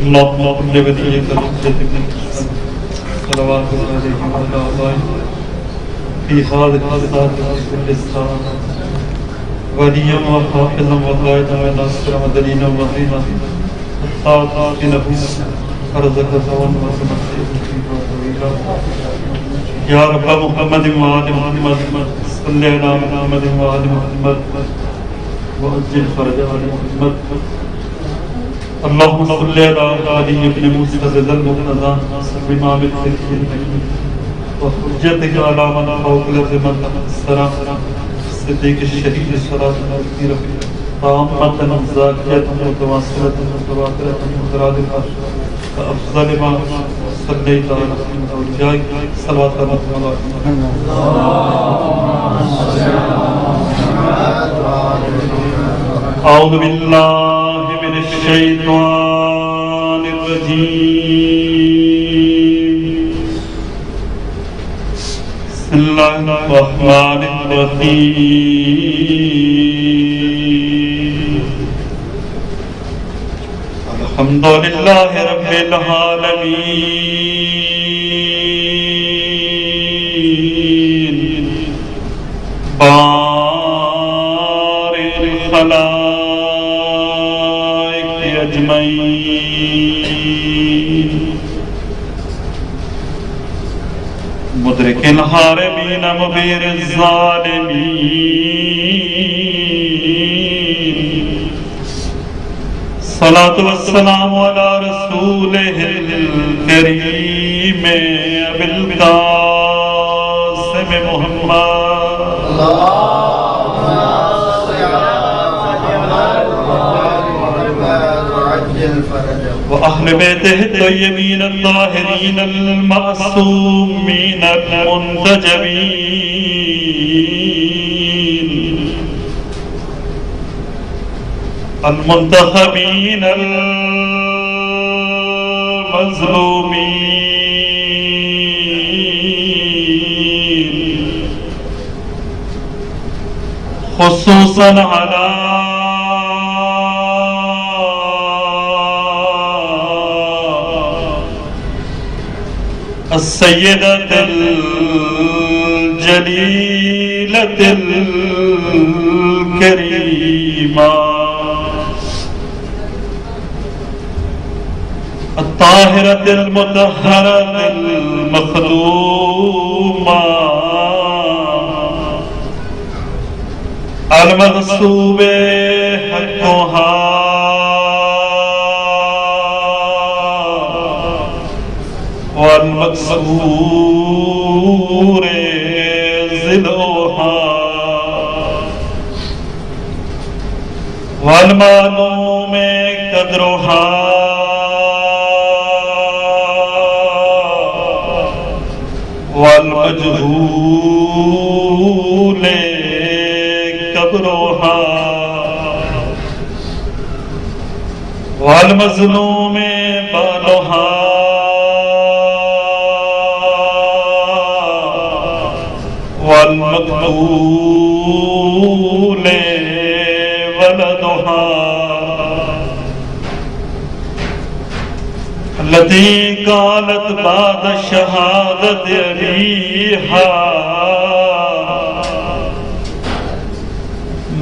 اللهم صل وليك الحجة بن صلوات الله عليه وعلى آله في هذه الساعة وكل ساعة وليا وحافظا وقائدا وناصرا ودليلا ومعينا حتى له فرزق ثوان وسمسيه فيما طويلا يا رب محمد وآل محمد صل على محمد وآل محمد وأجل فرج آل محمد اللهم صل على علي بن موسى ذا المقتضى بإمام الخير وحجتك على من فوق الأرض السلام صديق الشهيد الصلاة والسلام طامة زاكية متواصلة متواترة مترادفة فأفضل ما صليت على أوليائك صلاة الله أعوذ بالله من الشيطان الرجيم بسم الله الرحمن الرحيم الحمد لله رب العالمين بارئ الخلائق أجمعين مدرك الحاربين مبير الظالمين صلاة والسلام على رسوله الكريم أبي القاسم محمد وأهل بيته الطيبين الطاهرين المعصومين المنتجبين المنتخبين المظلومين خصوصا على السيدة الجليلة الكريمة الطاهرة المطهرة المخدومة المغصوب حقها والمكسور ذلها والمعلوم قدرها والمجهول قبرها والمظلوم بالها والمقتول ولدها التي قالت بعد شهادة أبيها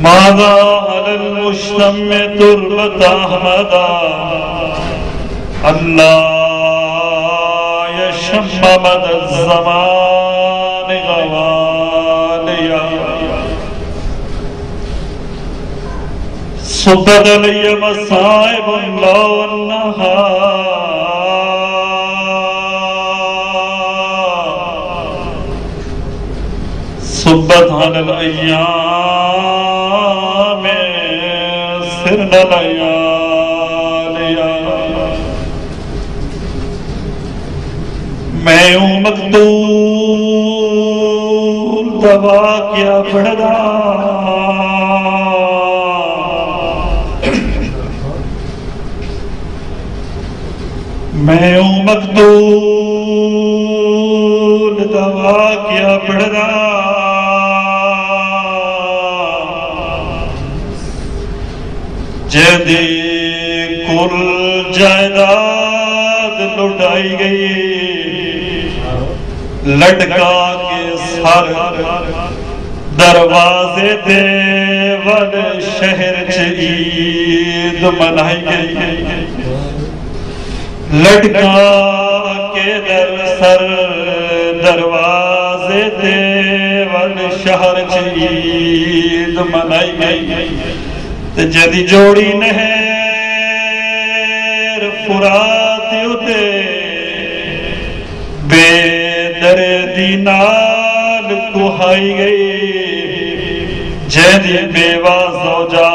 ماذا على المجتمع تربة أحمدا الله يشم مدى الزمان غواليا صبت لي مصائب الله والنهار صبت على الأيام سرنا لياليا میں ہوں مقتول دوا کیا پڑھنا میں ہوں مقتول دوا کیا پڑھنا جدی کل جائیداد لائی گئی، لٹکا کے سر دروازے دیول شہر چ عید منائی گئی، لٹکا کے در سر دروازے دیول شہر چ عید منائی گئی، تے جدی جوڑی نہر فرات اتے بے دردی نال کہائی گئی، جدی بیوہ زوجہ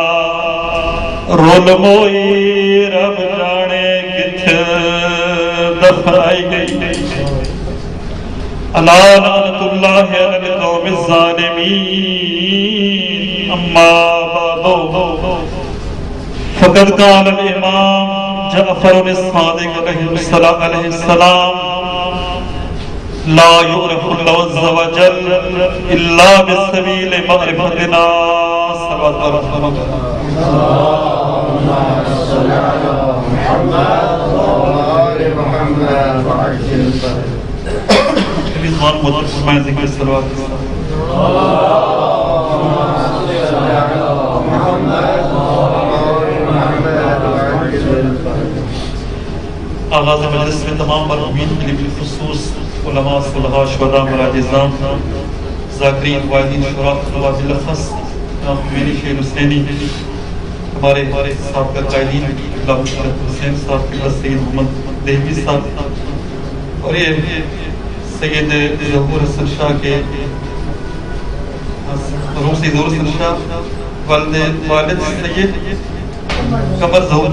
رول موئی رب جانے کتھ دفنائی گئی، الا لعنت اللہ علی القوم الظالمین، اما بعد فقد قال الامام جعفر الصادق علیہ السلام لا يعرف الله عز وجل الا بالسبيل معرفتنا سبحان آغاز مجلس میں تمام مرحومین کے لیے بالخصوص علماء صلحاء شہداء مراد اعظام ذاکرین واحدین شراء طلاب بالاخص میری شیر حسینی ہمارے سابقہ قائدین اللہ حسین صاحب کے بعد سید محمد دہلوی صاحب اور یہ سید ظہور حسن شاہ کے روسی ظہور حسن شاہ والد سید قمر ظہور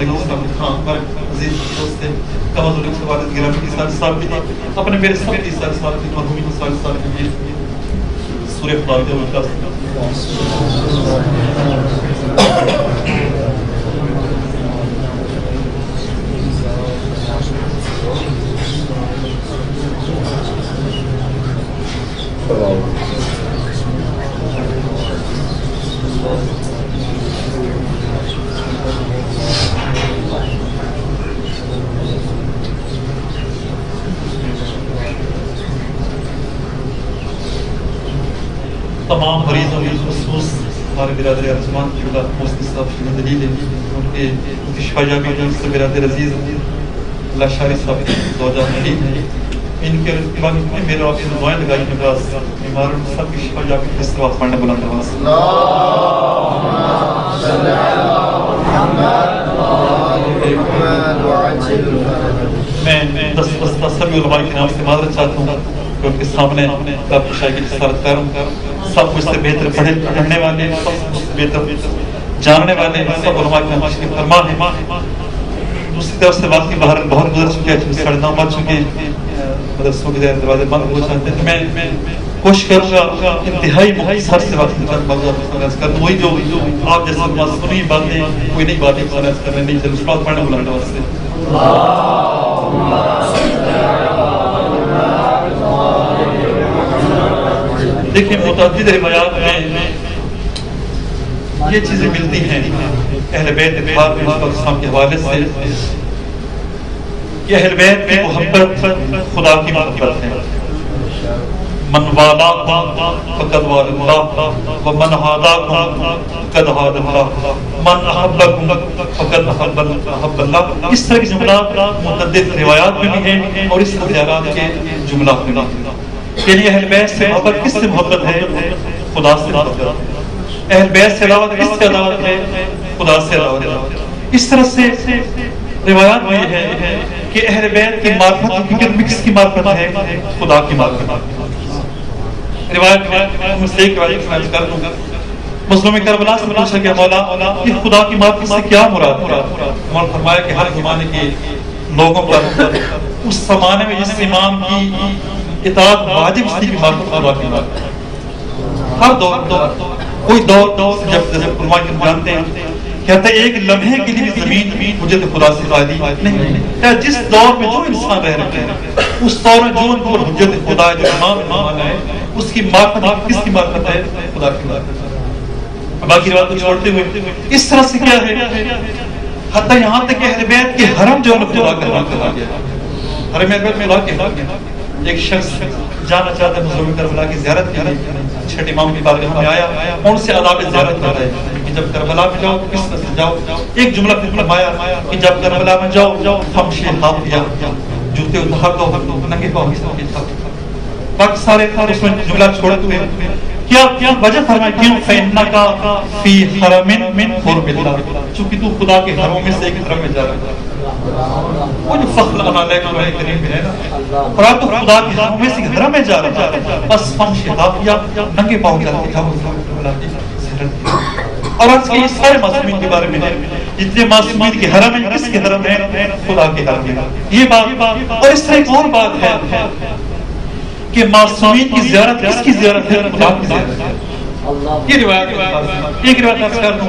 خان عزیز دوست تھے، قمر ظہور سے والد گرامی کی سال سال بھی تھی، اپنے میرے سب کی سال سال کی مرحومی کو سال سال کے لیے سورہ فاتحہ میں کلاس تمام مریضوں کی خصوص ہمارے برادر ارجمان کی اللہ مفتی صاحب شہید دلیل ان کی شفا یابی جو سے برادر عزیز اللہ شاری صاحب کی زوجہ ملیم ہے، ان کے بعد میرے آپ سے دعائیں لگائی کے بعد بیمار سب کی شفا یابی کے سوا پڑھنے بلند آواز میں دست سبھی علماء کے نام سے معذرت چاہتا ہوں کہ ان کے سامنے آپ کی شاہی کی جسارت کروں، سب مجھ سے بہتر پڑھنے والے، سب بہتر جاننے والے سب علماء کے نام تشریف فرما ہیں۔ دوسری طرف سے واقعی باہر بہت گزر چکے ہیں، سڑنا مر چکے ہیں، مدرسوں کے دروازے بند ہو جاتے ہیں، تو میں کوشش کروں گا انتہائی مختصر سے وقت کروں، وہی جو آپ جیسے سنی باتیں کوئی نہیں باتیں کرنے نہیں چلے، اس بات پڑھنے بلانے واسطے دیکھیں متعدد روایات میں یہ چیزیں ملتی ہیں اہل بیت اتفاق اسلام کے حوالے سے کہ اہل بیت کی محبت خدا کی محبت ہے، من والاکم فقد والا اللہ ومن حاداکم فقد حاد اللہ من احبکم فقد احب اللہ، اس طرح کی جملات متعدد روایات میں بھی ہیں اور اس اختیارات کے جملات میں بھی ہیں، یعنی اہل بیت سے محبت کس سے محبت ہے؟ خدا سے محبت، اہل بیت سے علاوہ کس سے علاوہ ہے؟ خدا سے علاوہ۔ اس طرح سے روایات میں یہ ہے کہ اہل بیت کی معرفت حقیقت میں کس کی معرفت ہے؟ خدا کی معرفت۔ روایت میں سے ایک روایت سنائے کر دوں گا، مظلوم کربلا سے پوچھا کہ مولا یہ خدا کی معرفت سے کیا مراد ہے؟ انہوں نے فرمایا کہ ہر زمانے کے لوگوں پر اس زمانے میں جس امام کی اطاعت واجب اس کی معرفت خدا کی معرفت، ہر دور کوئی دور جب علماء جانتے ہیں کہتے ہیں ایک لمحے کے لیے زمین حجت خدا سے خالی نہیں، جس دور میں جو انسان رہ رہے ہیں اس دور میں جو ان کو حجت خدا ہے، جو امام ہے، اس کی معرفت کس کی معرفت ہے؟ خدا کی معرفت۔ باقی بات کو چھوڑتے ہوئے اس طرح سے کیا ہے حتیٰ یہاں تک کہ اہل بیت کے حرم جو ہے خدا کا نام کہا گیا، حرم اکبر میں اللہ کے ایک شخص جانا چاہتا ہے مظلوم کربلا کی زیارت کے لیے، چھٹے امام کی بارگاہ میں آیا، ان سے آداب زیارت کر رہے ہیں کہ جب کربلا میں جاؤ کس طرح سے جاؤ. ایک جملہ پھر فرمایا کہ جب کربلا میں جاؤ خمشے ہاتھ یا جوتے اتار دو، ننگے پاؤں کی جاؤ. باقی سارے اس میں جملہ چھوڑ ہوئے کیا وجہ فرمائی کیوں فَإِنَّكَ فِي حَرَمٍ مِّن حُرُمِ اللَّهِ، چونکہ تو خدا کے حرموں میں سے ایک حرم میں جا رہا ہے. وہ جو فخر علیہ قرآن کریم میں ہے نا، قرآن تو خدا کے حرموں میں سے ایک حرم میں جا رہا ہے، بس فمشی حافیہ ننگے پاؤں کے رکھے جاؤ. اور آج کے یہ سارے معصومین کے بارے میں ہے، جتنے معصومین کے حرم ہیں، کس کے حرم ہیں؟ خدا کے حرم ہیں. یہ بات، اور اس طرح ایک اور بات ہے کہ معصومین کی زیارت کس کی زیارت ہے؟ خدا کی زیارت ہے. یہ روایت ایک روایت عرض کر دوں،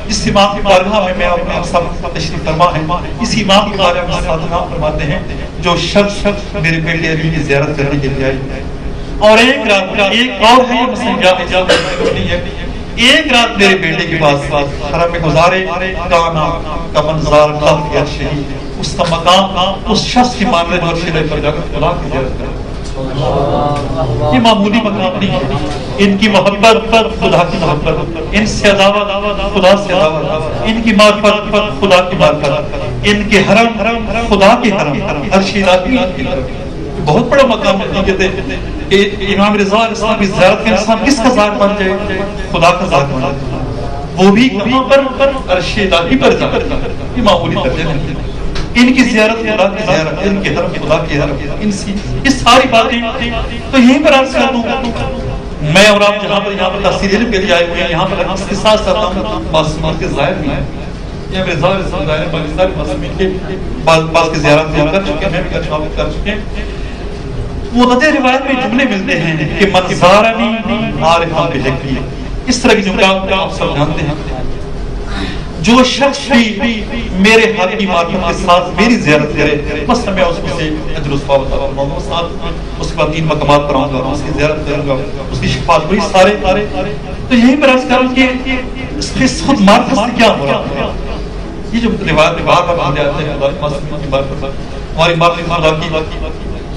اس امام کی بارگاہ میں آپ سب تشریف فرما ہے، اس امام کی بارگاہ میں ساتھ فرماتے ہیں جو شخص میرے بیٹے علی کی زیارت کرنے کے لیے آئی اور ایک رات ایک اور ہے مسئلہ نہیں ہے، ایک رات میرے بیٹے کے پاس حرم میں گزارے، کانا کا منظار کافی عرش ہے، اس کا مقام اس شخص کی مان رہے جو عرش پر جا کر خدا کی زیارت کرے. یہ معمولی مقام نہیں ہے، ان کی محبت خدا کی محبت، ان سے عداوت خدا سے عداوت، ان کی معرفت خدا کی معرفت، ان کے حرم خدا کے حرم، عرش الہی. بہت بڑا مقام ہے. کہتے ہیں کہ امام رضا علیہ السلام کی زیارت کا انسان کس کا ذات بن جائے؟ خدا کا ذات بن جائے، وہ بھی کہاں پر؟ عرش الہی پر جا کر. یہ معمولی درجے نہیں. ان کی زیارت خدا کی زیارت، ان کے حرم خدا کے حرم، ان سی یہ ساری باتیں تو یہیں پر عرض کر دوں. میں اور آپ جہاں پر یہاں پر تفسیر علم کے لیے آئے ہوئے ہیں، یہاں پر اس کے ساتھ ساتھ معصومات کے ظاہر بھی ہیں. یہ میرے ظاہر ظاہر پاکستانی معصومین کے بعض کی زیارت بھی کر چکے ہیں، میں کر چکے ہیں. متعدد روایت میں جملے ملتے ہیں کہ من زارنی عارفا بحقی، اس طرح کی جملہ آپ سب جانتے ہیں. جو شخص بھی میرے حق کی معرفت کے ساتھ میری زیارت کرے، بس میں اس میں سے اجر و ثواب عطا فرماؤں گا. ساتھ اس کے بعد 3 مقامات پر آؤں گا، اس کی زیارت کروں گا، اس کی شفاعت ہوئی سارے. تو یہی پر عرض کروں کہ اس کے خود معرفت سے کیا ہو رہا ہے. یہ جو روایت بار بار بن جاتے ہیں ہماری معرفت خدا کی،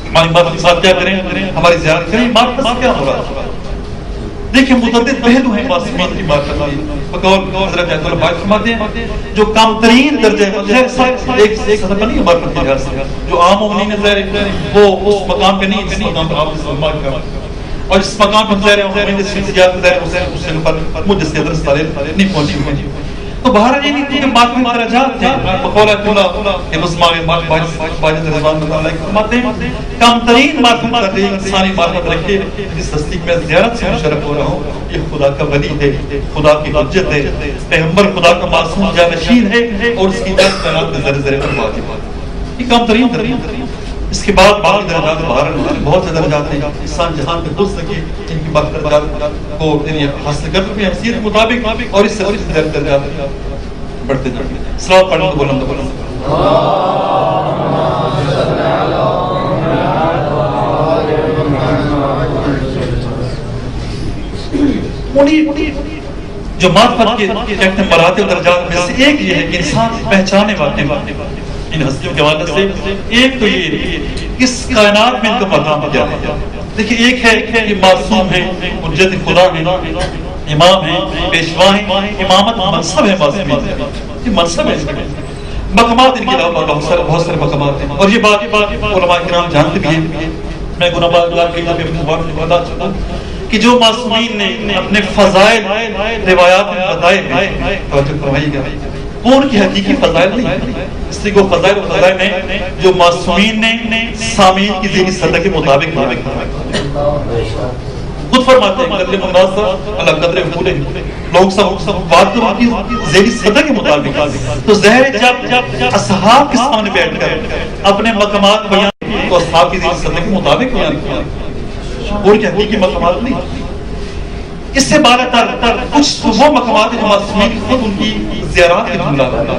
ہماری معرفت کے ساتھ کیا کریں، ہماری زیارت کریں، معرفت سے کیا ہو رہا ہے. دیکھیں متعدد پہلو ہیں معصومین کی معرفت کی. بقول حضرت بیت اللہ باقی فرماتے ہیں جو کم ترین درجے ایک صدقہ نہیں ہے معرفت کی لحاظ سے، جو عام مومنین ظاہر وہ اس مقام پہ نہیں، جس مقام پر آپ نے فرمایا کیا، اور جس مقام پر ظاہر ہے جس زیارت ظاہر اس پر مجھ سے حضرت صالح نہیں پہنچی ہوئی. تو بہرحال یہ نہیں کہ معرفت درجات ہیں. بقول کہ مسلمان باجد رضوان اللہ علیہ فرماتے ہیں کم ترین معرفت درجے انسانی معرفت رکھے جس تصدیق میں زیارت سے مشرف ہو رہا ہوں، یہ خدا کا ولی ہے، خدا کی حجت ہے، پیغمبر خدا کا معصوم جانشین ہے، اور اس کی دس کائنات کے ذرے ذرے پر واجب ہے. یہ کم ترین درجے. اس کے بعد باقی درجات باہر بہت سے درجات ہیں انسان جہاں پہ خود سکے ان کی بات درجات کو حاصل کر کے حیثیت کے مطابق، اور اس سے درجات بڑھتے جاتے ہیں. صلوات پڑھیں تو بلند بلند. جو معرفت کے کہتے ہیں مراتب درجات میں سے ایک یہ ہے کہ انسان پہچانے واقع ان ہستیوں کے حوالے سے. ایک تو یہ اس کائنات میں ان کا مقام کیا ہے. دیکھیے ایک ہے کہ معصوم ہے، حجت خدا ہے، امام ہے، پیشوا ہے، امامت منصب ہے. معصوم یہ منصب ہے. مقامات ان کے علاوہ بہت سارے مقامات ہیں، اور یہ بات علماء کرام جانتے بھی ہیں. میں گناہ اللہ کے لیے اپنے زبان سے بتا چکا ہوں کہ جو معصومین نے اپنے فضائل روایات میں بتائے ہیں، توجہ فرمائیے گا، وہ ان کی حقیقی فضائل نہیں. اس لیے وہ فضائل و فضائل ہیں جو معصومین نے سامعین کی ذہنی سطح کے مطابق خود فرماتے ہیں قدر مناسب اللہ قدر پورے لوگ سب بات تو کی ذہنی سطح کے مطابق. تو ظاہر جب اصحاب کے سامنے بیٹھ کر اپنے مقامات بیان تو اصحاب کی ذہنی سطح کے مطابق بیان کیا، اور کی حقیقی مقامات نہیں. اس سے بالا تر کچھ وہ مقامات جو معصومین خود ان کی زیارات کے جملہ ہوتا ہے.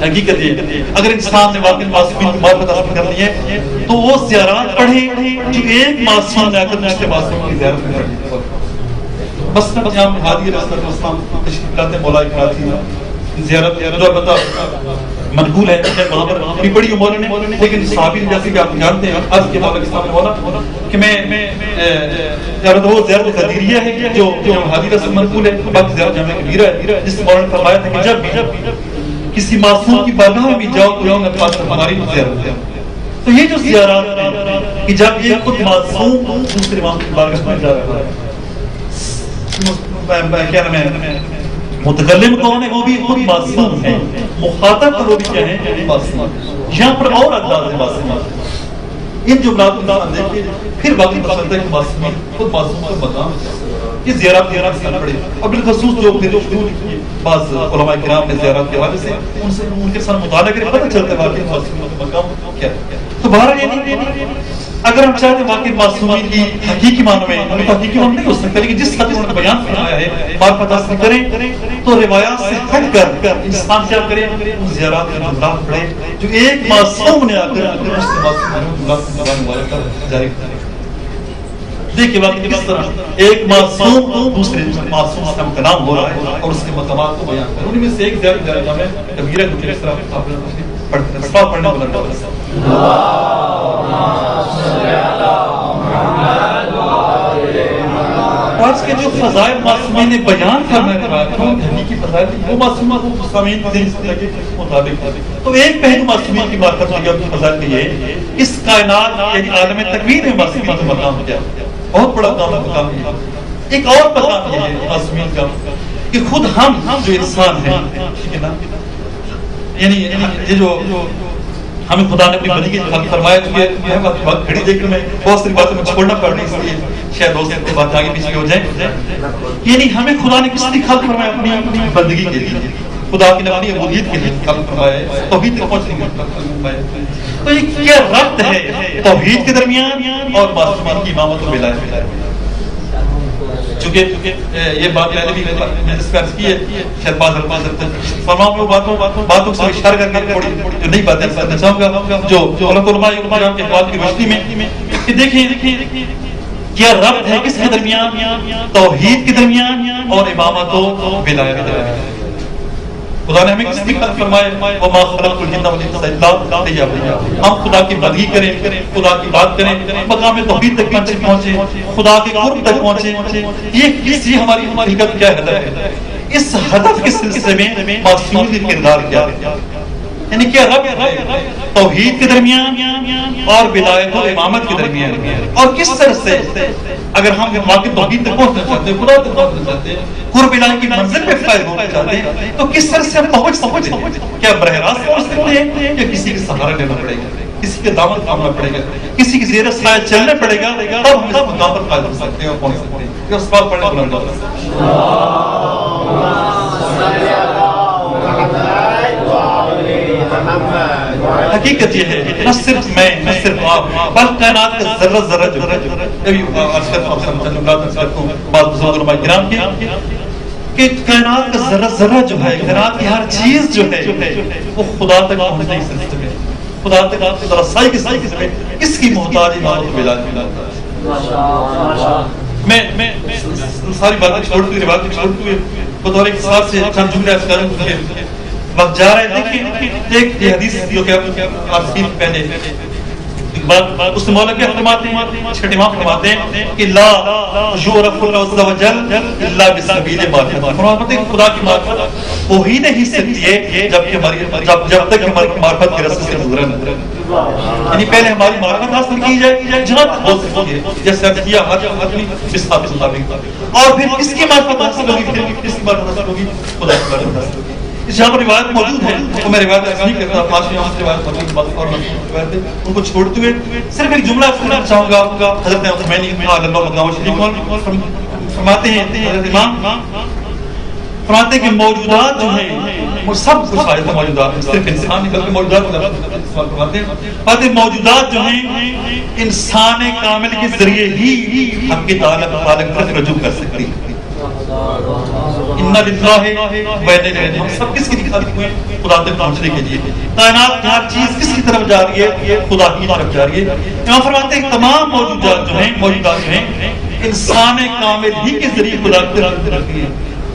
حقیقت یہ اگر انسان نے واقعی معصومین کی معرفت حاصل کرنی ہے تو وہ زیارات پڑھے جو ایک معصوم نے آ کر دوسرے معصوم کی زیارت کرنی ہے. بس یہاں حاضر رسول اللہ تشریف لاتے مولا کراچی زیارت جو بتا منقول ہے وہاں پر بھی بڑی عمر نے، لیکن صحابی جیسے کہ آپ جانتے ہیں عرض کے مولا کے سامنے بولا کہ میں وہ زیارت قدیریہ ہے جو حدیث سے منقول ہے، باقی زیارت جامع کبیرہ ہے، جس سے مولانا نے فرمایا تھا کہ جب بھی کسی معصوم کی بارگاہ میں بھی جاؤ تو یوم پاک ہماری زیارت ہے۔ تو یہ جو زیارات ہیں کہ جب یہ خود معصوم دوسرے امام کی بارگاہ میں جا رہا ہے، کیا نام ہے، متکلم کون ہے وہ بھی خود معصوم ہے، مخاطب وہ بھی کیا ہے معصوم۔ یہاں پر اور انداز ہے معصوم، ان جملات کو انسان دیکھے پھر باقی مسئلہ ہے کہ معصوم خود معصوم کا مقام یہ زیارات سے پڑے، اور بالخصوص جو شروع کیے بعض علماء کرام نے زیارات کے حوالے سے ان کے ساتھ مطالعہ کرے پتہ چلتا ہے واقعی معصوم کا مقام کیا ہے۔ تو بہرحال یہ اگر ہم چاہتے ہیں واقعی معصومین کی حقیقی معنوں میں حقیقی معنوں نہیں ہو سکتا، لیکن جس حد انہوں نے بیان فرمایا ہے معرفت حاصل کریں تو روایات سے ہٹ کر انسان کیا کرے، ان زیارات کا جملات پڑھے جو ایک معصوم نے آ کر اس سے معصوم جاری کرے۔ دیکھیے واقعی کس طرح ایک معصوم دوسرے معصوم سے کلام ہو رہا ہے اور اس کے مقامات کو بیان کرے۔ ان میں سے ایک زیارت جامع کبیرہ جو کہ اس طرح آپ پڑھتے ہیں سوا پڑھنے والا آج کے جو فضائل معصومین نے بیان کرنا ہے حقیقی فضائل وہ معصومات وہ معصومین کے مطابق، تو ایک پہلو معصومین کی معرفت ہوگی اور فضائل کی ہے اس کائنات یعنی عالم تکوین میں معصومین کا مقام کیا ہے، بہت بڑا مقام ہے۔ ایک اور مقام یہ ہے معصومین کا کہ خود ہم جو انسان ہیں ٹھیک ہے نا، یعنی یہ جو ہمیں خدا نے اپنی بندگی خلق فرمایا، چونکہ وقت گھڑی دیکھ کر میں بہت ساری باتیں میں چھوڑنا پڑ رہی، اس لیے شاید دوست سے بات آگے پیچھے ہو جائے۔ یعنی ہمیں خدا نے کس لیے خلق فرمایا؟ اپنی بندگی کے لیے، خدا کی اپنی عبودیت کے لیے خلق فرمایا، توحید تک پہنچنے کے لیے خلق فرمایا۔ تو یہ کیا ربط ہے توحید کے درمیان اور معصومین کی امامت و ولایت؟ چونکہ یہ بات میں نے بھی ڈسکس کی ہے، شاید بعض فرماؤں میں باتوں سے اشارہ کر کے تھوڑی جو نئی باتیں کرنا چاہوں گا جو علماء کرام کے اقوال کی روشنی میں کہ دیکھیں کیا ربط ہے کس کے درمیان؟ توحید کے درمیان اور امامت و ولایت کے درمیان۔ خدا نے ہمیں کس لیے خلق فرمایا وما خلقت الجن والانس الا لیعبدون، ہم خدا کی بندگی کریں، خدا کی بات کریں، مقام توحید تک پہنچے، خدا کے قرب تک پہنچے۔ یہ ہماری حقیقت کیا ہدف ہے؟ اس ہدف کے سلسلے میں معصومین کا کردار کیا ہے، یعنی کیا ربط ہے توحید کے درمیان اور ولایت و امامت کے درمیان، اور کس طرح سے اگر ہم واقعی توحید تک پہنچنا چاہتے ہیں، خدا تک پہنچنا چاہتے ہیں، قرب الہی کی منزل پہ فائز ہونا چاہتے ہیں، تو کس طرح سے ہم پہنچ سکتے ہیں؟ کیا براہ راست پہنچ سکتے ہیں یا کسی کے سہارا لینا پڑے گا، کسی کے دامن تھامنا پڑے گا، کسی کی زیر سایہ چلنا پڑے گا، تب ہم اس مقام پر فائز ہو سکتے ہیں اور پہنچ سکتے ہیں۔ یہ اس بات پڑھنے بلند حقیقت یہ ہے نہ صرف میں نہ صرف آپ بلکہ کائنات کا ذرہ ذرہ جو ابھی عرض کرتا ہوں سب جملات عرض کرتا ہوں بعض بزرگ علماء کرام کے کہ کائنات کا ذرہ ذرہ جو ہے، کائنات کی ہر چیز جو ہے وہ خدا تک پہنچنے کی سلسلے میں، خدا تک رسائی کے سلسلے میں کس کی محتاج امامت و ولایت میں ساری باتیں چھوڑتے ہوئے روایت چھوڑتے ہوئے بطور ایک ساتھ سے چند جملے عرض کروں کہ وقت جا رہے ہیں۔ دیکھیں ایک حدیث جو کہ آپ سے پہلے اس سے مولا کیا فرماتے ہیں، چھٹے امام فرماتے ہیں کہ لا یعرف عز وجل الا بسبیل معرفت، فرماتے ہیں خدا کی معرفت وہی نہیں سکتی ہے جب تک ہماری معرفت کے راستے سے گزرا نہ، یعنی پہلے ہماری معرفت حاصل کی جائے جہاں تک ہو سکتی ہے، جیسے اب کیا اپنی بساط کے مطابق، اور پھر کس کی معرفت حاصل ہوگی، پھر کس کی معرفت حاصل ہوگی، خدا کی معرفت حاصل ہوگی۔ جہاں پر روایت موجود ہے تو میں روایت ایسا نہیں کرتا، پانچویں یہاں سے روایت موجود بات اور ان کو چھوڑتے ہوئے صرف ایک جملہ سننا چاہوں گا۔ حضرت عثمانی فرماتے ہیں، حضرت امام فرماتے ہیں کہ موجودات جو ہیں وہ سب کچھ آیت موجودات، صرف انسان نہیں بلکہ موجودات فرماتے ہیں موجودات جو ہیں انسان کامل کے ذریعے ہی حق کی تعلق تک رجوع کر سکتی ہے۔ ہم سب کس کی دکھاتے ہوئے خدا تک پہنچنے کے لیے، کائنات کی ہر چیز کس کی طرف جا رہی ہے، خدا کی طرف جا رہی ہے۔ یہاں فرماتے ہیں تمام موجودات جو ہیں انسان کامل ہی کے ذریعے خدا کی طرف رہتی ہے،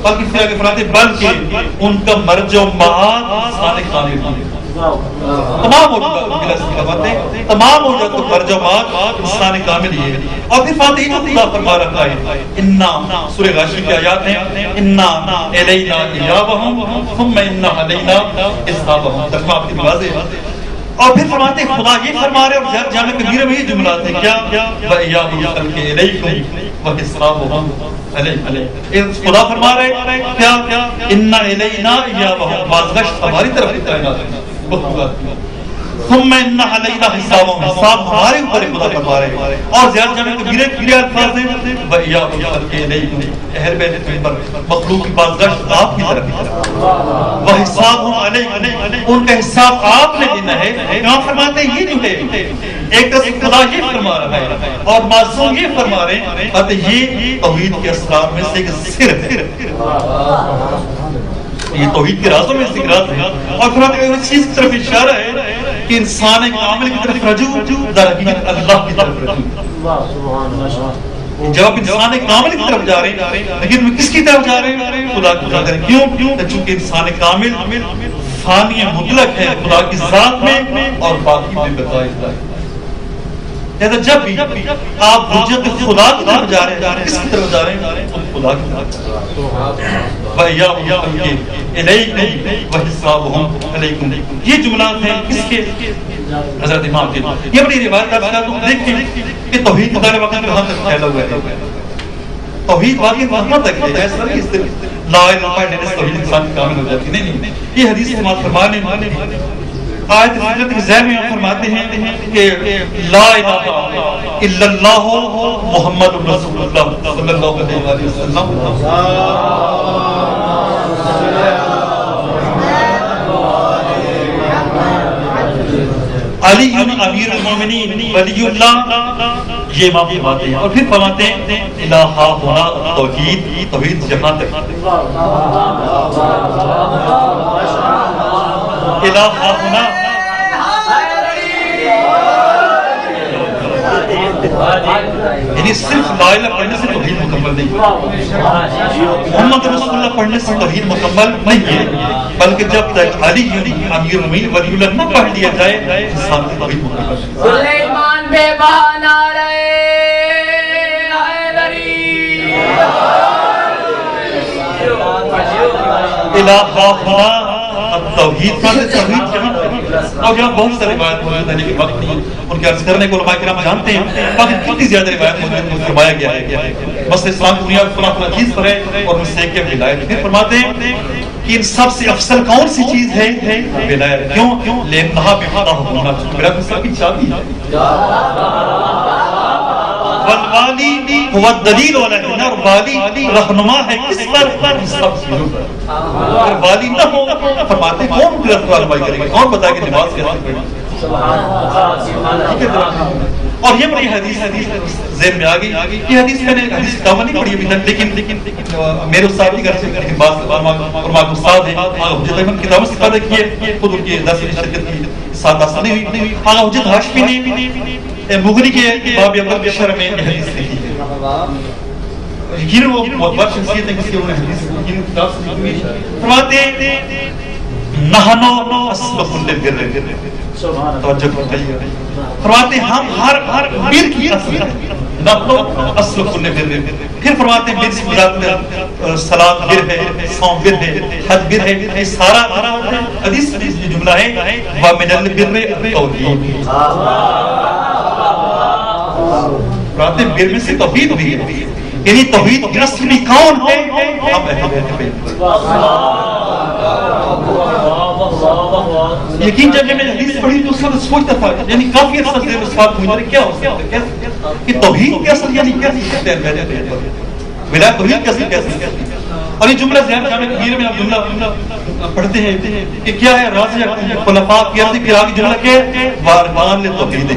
بلکہ پھر آگے فرماتے ہیں بلکہ ان کا مرجع و معاد انسان کامل ہے۔ تمام موجودات تمام موجودات کو ترجمات انسان کامل یہ ہے. اور پھر فاتحی میں خدا فرما رکھا ہے انا سورہ غاشیہ کی آیات ہیں انا الینا ایابہم ثم انا علینا حسابہم. ترجمہ آپ کی واضح ہے. اور پھر فرماتے ہیں خدا یہ فرما رہے اور جامع کبیرہ میں یہ جملات ہیں کیا وَإِيَّاهُ يُخَلْقِ إِلَيْكُمْ وَحِسَابُهُمْ عَلَيْكُمْ. خدا فرما رہے کیا اِنَّا إِلَيْنَا إِيَّابَهُمْ بازگشت ہماری طرف کائنات ہے. ثم ان علینا حسابهم حساب ہمارے اوپر خدا فرما رہے ہیں. اور زیادہ جامع کبیرہ کے الفاظ ہیں وَإِيَّاهُ يُخَلْقِ إِلَيْكُمْ اہل بیت پر مخلوق کی بازگشت آپ کی طرف وَحِسَابُهُمْ عَلَيْكُمْ ان کا حساب آپ نے دینا ہے. کہاں فرماتے ہیں یہ نہیں ہے ایک طرف خدا یہ فرما رہا ہے اور معصوم یہ فرما رہے ہیں. یہ توحید کے اسرار میں سے ایک سر ہے. یہ توحید کے رازوں میں سے ایک راز ہے. اور فرماتے ہیں اس چیز کی طرف اشارہ ہے کہ انسان کامل کی طرف رجوع در حقیقت اللہ کی طرف رجوع. جب آپ انسان کامل کی طرف جا رہے ہیں لیکن کس کی طرف جا رہے ہیں خدا کی طرف. کیوں چونکہ انسان کامل فانی مطلق ہے خدا کی ذات میں اور باقی میں بتائی. جب بھی آپ حجت خدا کی طرف جا رہے ہیں کس کی طرف جا رہے ہیں خدا کی طرف. یہ جملات ہیں کس کے حضرت امام کے. یہ بڑی روایت آپ دیکھیں کہ توحید خدا وقت کہاں تک پھیلا ہوا ہے. توحید واقعی وہاں تک ہے ایسا نہیں صرف لا الہ الا اللہ توحید انسان کامل ہو جاتی نہیں. یہ حدیث استعمال فرمانے آیت فضیلت کے ذیل میں فرماتے ہیں کہ لا الہ الا اللہ محمد رسول اللہ صلی اللہ علیہ وسلم. علی امیر المومنین ولی اللہ یہ امام فرماتے ہیں. اور پھر فرماتے ہیں الہ ہونا توحید توحید جہاں تک الہ ہونا یعنی صرف لا الہ پڑھنے سے توحید مکمل نہیں. محمد رسول اللہ پڑھنے سے توحید مکمل نہیں ہے بلکہ جب تک علی امیر المومنین ولی اللہ نہ پڑھ لیا جائے انسان کی توحید مکمل. سلیمان بے بہانا رہے الہ ہونا توحید کا توحید جہاں. اور یہاں بہت سارے روایت موجود ہیں لیکن وقت نہیں ان کے عرض کرنے کو علماء کرام جانتے ہیں. باقی کتنی زیادہ روایت موجود فرمایا گیا ہے بس اسلام کی بنیاد فلاں چیز پر ہے اور ان سے ایک ولایت. پھر فرماتے ہیں کہ ان سب سے افضل کون سی چیز ہے ولایت. کیوں لینہا بہتا ہونا میرا سب کی شادی ہے. والوالی هو الدلیل علیہ اور والی رہنما ہے کس پر سب چیزوں پر. اگر والی نہ ہو فرماتے کون غلط رہنمائی کرے گا کون بتائے کہ نماز کیسے پڑھیں. اور یہ بڑی حدیث ذہن میں آ گئی. یہ حدیث میں نے حدیث کتاب نہیں پڑھی ابھی تک لیکن میرے استاد نہیں کر سکتے لیکن بعض علماء کے استاد ہیں حجت احمد کتابوں سے استفادہ کی ہے خود ان کے درس میں شرکت کی ساتھ آسانی ہوئی. آغا حجت ہاشمی نے مغنی کے باب اول کے شرح میں حدیث لکھی ہے. یقیناً وہ بہت بڑی شخصیت ہے کسی انہوں نے حدیث یقیناً کتاب سے لکھی ہے. فرماتے ہیں نحنو اصل کل بر. توجہ فرمائیے. فرماتے ہیں ہم ہر بر کی اصل ہے. نحنو اصل کل بر. پھر فرماتے ہیں بر سے مراد صلاۃ بر ہے صوم بر ہے حج بر ہے. یہ سارا حدیث جو جملہ ہے ومن البر التوحید. فرماتے ہیں بر میں سے توحید بھی ہے یعنی توحید کی اصل بھی کون ہے ہم اہل بیت. یقین جب میں نے حدیث پڑھی تو اس وقت سوچتا تھا یعنی کافی عرصہ سے اس بات کو کیا ہو سکتا ہے کہ توحید کی اصل یعنی کیا ہے ولایت توحید کی اصل کیسے. اور یہ جملہ ذہن جامع کبیر میں آپ جملہ پڑھتے ہیں کہ کیا ہے راضی خلفاء کی عرض کی آگے جملہ کیا ہے وارثان توحید.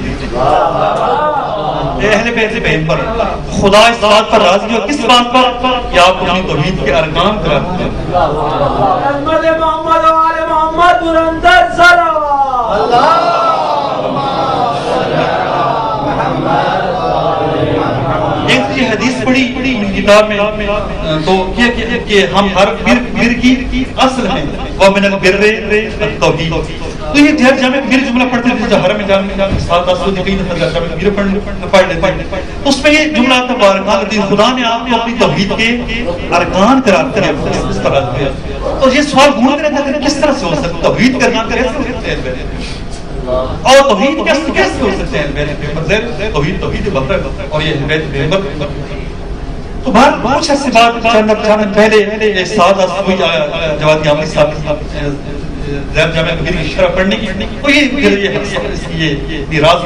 اہل بیت پر خدا اس بات پر راضی ہو کس بات پر کہ آپ اپنی توحید کے ارکان کراتے ہیں. محمد و آل محمد برندر صلوات ایک یہ حدیث پڑھی کتاب میں تو کہ ہم ہر بر کی اصل ہیں ومن البر التوحید. تو یہ ہر جامع کبیر جملہ پڑھتے تھے جو حرم جامع ساتھ آسو جی کئی دفعہ جامع کبیر پڑھ لیتے تو اس میں یہ جملہ تبارک خدا نے آپ کو اپنی توحید کے ارکان قرار دیا اس طرح سے. تو یہ سوال گھومتے رہتا ہے کس طرح سے ہو سکتا توحید کے ارکان کیسے ہو سکتے ہیں اور توحید کیسے ہو سکتے ہیں توحید بکر اور یہ بیت پیغمبر. تو کچھ ایسی بات چند پہلے ساتھ آسو جواد یامنی صاحب زیب جامعہ کبیر کی شرح پڑھنے کی تو یہ راز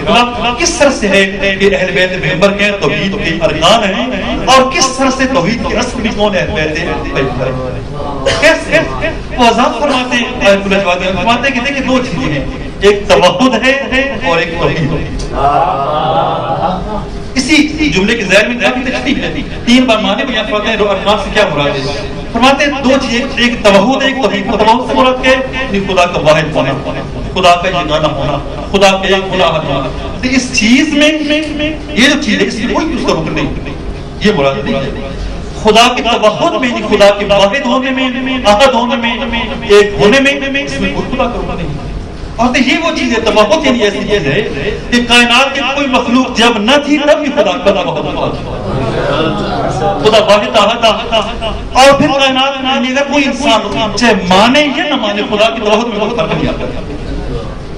کس طرح سے ہے کہ اہل بیت پیغمبر کے توحید کے ارکان ہیں اور کس طرح سے توحید کے اصل بھی کون اہل بیت پیغمبر کیسے وہ وضاحت فرماتے ہیں آیت اللہ جواد فرماتے ہیں کہ دیکھیں دو چیزیں ہیں ایک توحد ہے اور ایک توحید. اسی جملے کے ظاہر میں کافی تشریح ہے تین بار معنی بیان فرماتے ہیں ارکان سے کیا مراد ہے. فرماتے ہیں دو چیزیں ایک توحد ایک توحید. توحد سے مراد کیا ہے خدا کا واحد ہونا خدا کا یگانہ ہونا خدا کا ایک احد ہونا. تو اس چیز میں یہ جو چیز ہے اس میں کوئی اس کا رکن نہیں یہ مراد نہیں ہے. خدا کے توحد میں خدا کے واحد ہونے میں احد ہونے میں ایک ہونے میں اس میں کوئی خدا کا رکن نہیں. اور یہ وہ چیز ہے توحد یعنی ایسی چیز ہے کہ کائنات کے کوئی مخلوق جب نہ تھی تب بھی خدا کا توحد خدا واحد احد اور پھر کائنات میں اگر کوئی انسان چاہے مانے یا نہ مانے خدا کی توحد میں کوئی فرق نہیں آتا.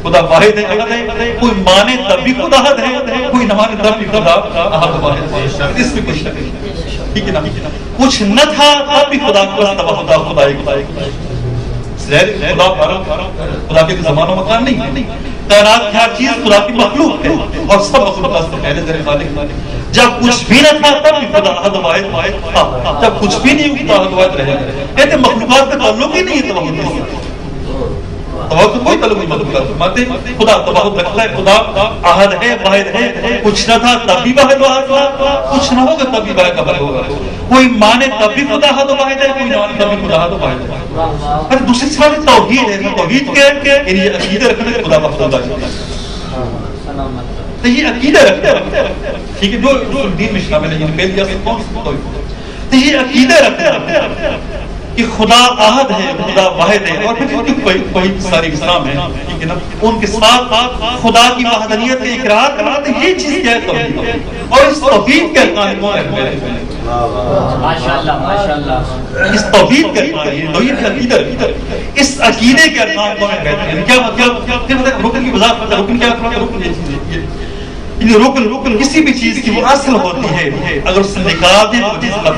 خدا واحد ہے احد ہے کوئی مانے تب بھی خدا احد ہے کوئی نہ مانے تب بھی خدا احد واحد ہے. اس میں کچھ نہیں ٹھیک ہے نا کچھ نہ تھا تب بھی خدا کا توحد خدا ایک خدا کے زمانوں مکان نہیں ہے. کائنات کی ہر چیز خدا کی مخلوق ہے اور سب مخلوقات سے پہلے ذریعے خالق. جب کچھ بھی نہ تھا تب بھی خدا احد واحد تھا جب کچھ بھی نہیں ہوگی تو احد واحد رہے گا. کہتے مخلوقات کا تعلق ہی نہیں ہے توحد سے توحد کوئی تعلق نہیں مخلوقات مانتے خدا توحد رکھتا ہے خدا احد ہے واحد ہے. کچھ نہ تھا تب بھی واحد ہوا کچھ نہ ہوگا تب بھی واحد ہوگا. کوئی مانے تب بھی خدا احد واحد ہے کوئی نہ مانے تب بھی خدا احد واحد ہے. پھر دوسری سوال توحید ہے توحید کیا ہے یعنی عقیدہ رکھنا ہے خدا وحدہ تو یہ عقیدہ رکھتے ٹھیک ہے جو دین میں شامل ہے یعنی پہلی اصل کون سی توحید تو یہ عقیدہ رکھتے کہ خدا احد ہے خدا واحد ہے اور پھر کوئی ساری اسلام ہے ٹھیک ہے نا ان کے ساتھ خدا کی وحدانیت کا اقرار کرنا تو یہ چیز کیا ہے توحید. اور اس توحید کے ارکان کون ہے ماشاءاللہ ماشاءاللہ اس توحید کے ارکان یہ توحید کا عقیدہ اس عقیدے کے ارکان کون ہے کیا مطلب رکن کی وضاحت رکن کیا رکن یہ چیز ہے رکن کسی بھی چیز کی وہ اصل ہوتی ہے اگر اس سے نکال دیں تو چیز ختم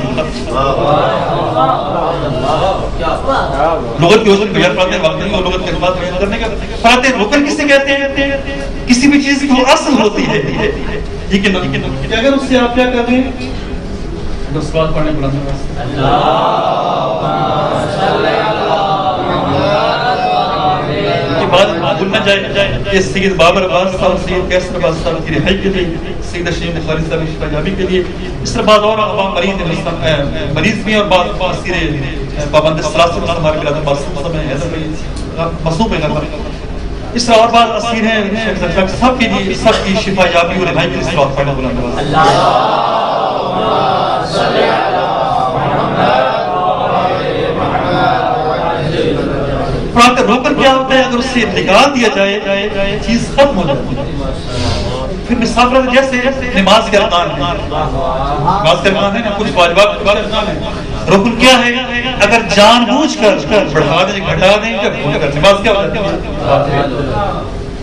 لغت کی وزن بیان پاتے ہیں وقت نہیں اور لغت کے بعد بیان کرنے کا پاتے ہیں رکن کسے کہتے ہیں کسی بھی چیز کی وہ اصل ہوتی ہے ٹھیک ہے اگر اس سے آپ کیا کر رہے ہیں اگر سوال پڑھنے بلانے بعد بھول نہ جائے کہ سید بابر عباس صاحب سید کیسر عباس صاحب کی رہائی کے لیے سید شیخ بخاری صاحب کی شفا جامی کے لیے اس طرح بعض اور عوام مریض بھی اور بعض اسیر پابند سلاسل ہمارے بلاد معصوم ہیں حیدر مصوب ہے اس طرح اور بعض اسیر ہیں سب کے لیے سب کی شفا جامی اور رہائی کے لیے سوال پڑھنا بلانا روکر کیا ہوتا ہے اگر اس سے نکال دیا جائے چیز ختم ہو جاتی ہے. پھر مثال پر جیسے نماز کے ارکان ہیں نماز کے ارکان ہیں کچھ واجبات کے ارکان ہیں. رکن کیا ہے اگر جان بوجھ کر بڑھا دیں گھٹا دیں یا بھول کر نماز کیا ہو جاتی ہے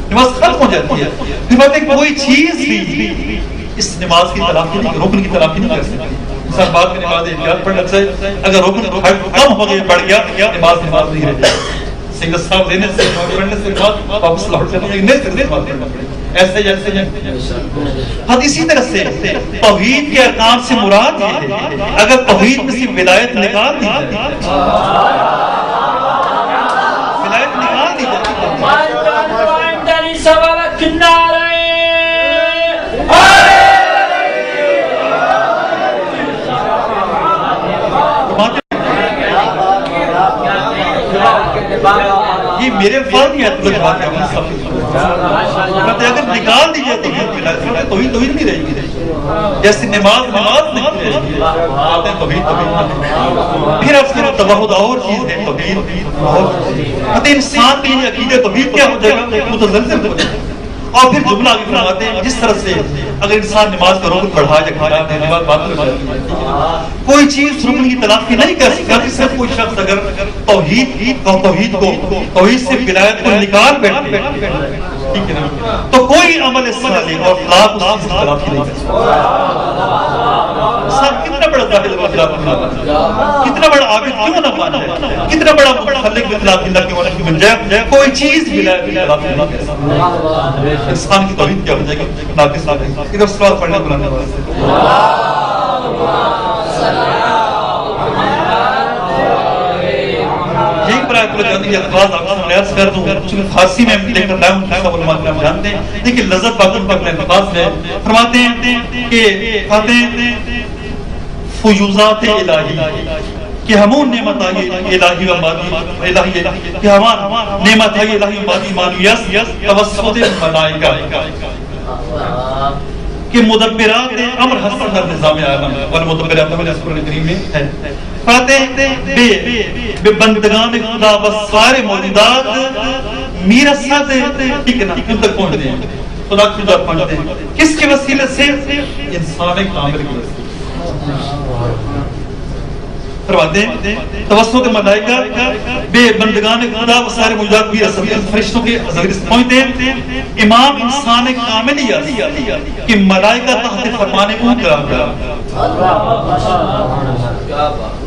نماز ختم ہو جاتی ہے. پھر بات ہے کوئی چیز بھی اس نماز کی تلافی نہیں رکن کی تلافی نہیں کر سکتی. مثال بات میں نماز احتیاط پڑھنا چاہیے اگر رکن کم ہو گیا بڑھ گیا نماز نہیں رہ جائے. سنگل صاحب دینے سے پڑھنے سے بعد واپس لوٹ جاتے ہیں ایسے جیسے حد اسی طرح سے توحید کے ارکان سے مراد یہ ہے اگر توحید میں سے ولایت نکال دی جائے ولایت نکال دی یہ میرے الفاظ نہیں ہے اگر نکال دی جائے تو باتیں توحید نہیں رہے گی. جیسے نماز نہیں رہے گی, باتیں توحید نہیں. پھر اس کے بعد توحید اور چیز ہے, توحید اور انسان کے لیے عقیدہ توحید کیا ہو جائے گا, متزلزل ہو جائے گا. اور پھر جملہ آگے فرماتے ہیں جس طرح سے اگر انسان نماز کا رکن بڑھا یا گھٹا دینے بعد بات ہو جاتی ہے, کوئی چیز رکن کی تلافی نہیں کر سکتا. صرف کوئی شخص اگر توحید سے ولایت کو نکال بیٹھے, ٹھیک ہے نا, تو کوئی عمل صالح اور اخلاق اس چیز کی تلافی نہیں کر سکتا. کتنا بڑا زاہد و اخلاق کتنا بڑا عابد کیوں نہ بن جائے, کتنا بڑا مخلق اخلاق اللہ کی بن جائے, کوئی چیز ولایت کی تلافی نہیں کر سکتا. انسان کی توحید کیا ہو جائے گی, ناقص آ جائے گی. ادھر سوال پڑھنے بلانے والے یہی برائے اللہ جانتے ہیں. الفاظ آپ سے عرض کر دوں, چونکہ فارسی میں لے کر لائم کا علماء کرام جانتے ہیں, لیکن لذت باقی کے اپنے الفاظ میں فرماتے ہیں کہ فیوزات الہی کہ ہمون نعمت آئی الہی و مادی الہی کہ ہمان نعمت آئی الہی و مادی مانویس توسط ملائکہ کہ مدبرات امر حسن در نظام عالم والمدبرات امر سورہ کریم میں ہے. بے بندگان خدا و سارے موجودات میرا ساتھ ٹھیک ہے نا, ان تک پہنچتے ہیں, خدا کی طرف پہنچتے ہیں. کس کے وسیلے سے؟ انسان کامل کے وسیلے. فرماتے ہیں توسط ملائکہ بے بندگان خدا و سارے موجودات بھی فرشتوں کے ذریعے سے پہنچتے ہیں. امام انسان کاملیت کہ ملائکہ تحت فرمان او قرار دیا.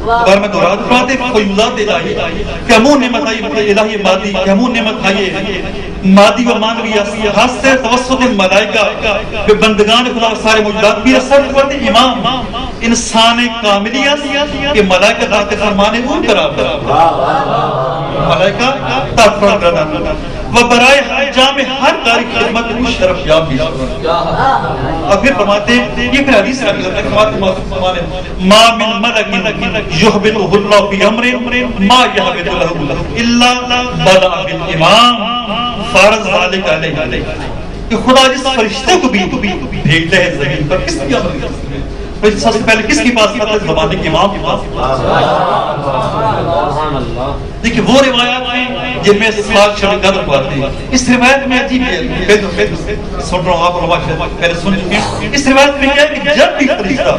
اگر میں دورات فرماتے ہیں فیوزات الہی کہ ہمون نعمت آئی الہی مادی کہ ہمون نعمت آئی مادی و مانوی خاص سے توسط ملائکہ بے بندگان خدا و سارے موجودات بھی اثر کرتے. امام انسان کاملیت کہ ملائکہ تحت فرمان او قرار دیا. ملائکہ تحت فرمان قرار دیا و برائے حجام ہر کاری خدمت کو شرف یاب بھی. اور پھر فرماتے ہیں یہ پھر حدیث ہے ما من ملک یحبطہ اللہ فی امر ما یحبط له الا بدأ بالامام فرض ذلك علیہ کہ خدا جس فرشتے کو بھی بھیجتا ہے زمین پر کس کی عمل کرتے ہیں. سب سے پہلے کس کی پاس آتا ہے؟ زمانے کے امام کے پاس. دیکھیں وہ روایات ہیں جن میں سوال شرع قدر پاتے ہیں. اس روایت میں عجیب ہے, سن رہا ہوں آپ روایت پہلے سن چکے ہیں. اس روایت میں کیا ہے کہ جب بھی فرشتہ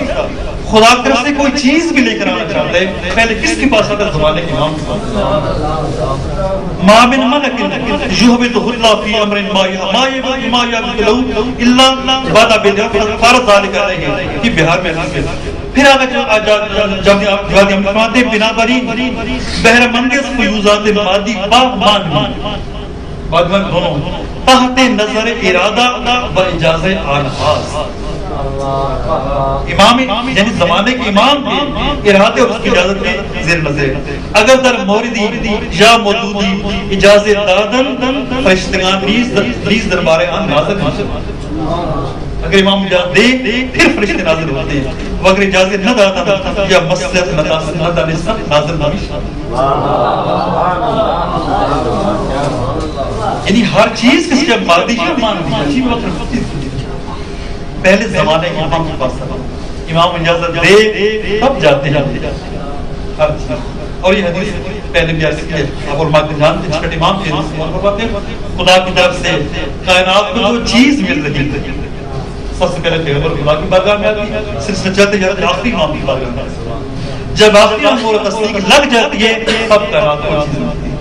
خدا کی طرف سے کوئی چیز بھی لے کر آنا چاہتا ہے پہلے کس کے پاس آتا ہے؟ زمانے کے امام کے پاس. ما من ملک یحبطہ اللہ فی امر ما یحبط له الا بدأ بالفرض ذلك علیہ کہ بہار میں پھر آگے جب آپ فرماتے ہیں بنابراین بہر منگس فیوزات مادی با مانوی دونوں تحت نظر ارادہ و اجازہ آنحاس. امام یعنی زمانے کے امام کے ارادے اور اس کی اجازت کے زیر نظر اگر در موردی یا مودودی اجازت دادن فرشتگان ریز دربار آن ناظر اگر امام اجازت دے پھر فرشتے نازل ہوتے ہیں, وہ اگر اجازت نہ داتا یا مصلحت نہ دانستہ نازل نہ بھی. یعنی ہر چیز کسی جب مادی ہے مانوی اچھی وقت پہلے زمانے کے امام کے پاس امام اجازت دے تب جاتے ہیں ہر چیز. اور یہ حدیث پہلے بھی عرض کی ہے, آپ علماء کے جانتے ہیں چھٹے امام کے خدا کی طرف سے کائنات کو جو چیز مل رہی ہے سب سے پہلے پیغمبر خدا کی بارگاہ میں آتی ہے, سلسلہ چلتے جاتے آخری امام کی بارگاہ میں آتی ہے. جب آخری امام اور تصدیق لگ جاتی ہے تب کائنات کو چیز ملتی ہے.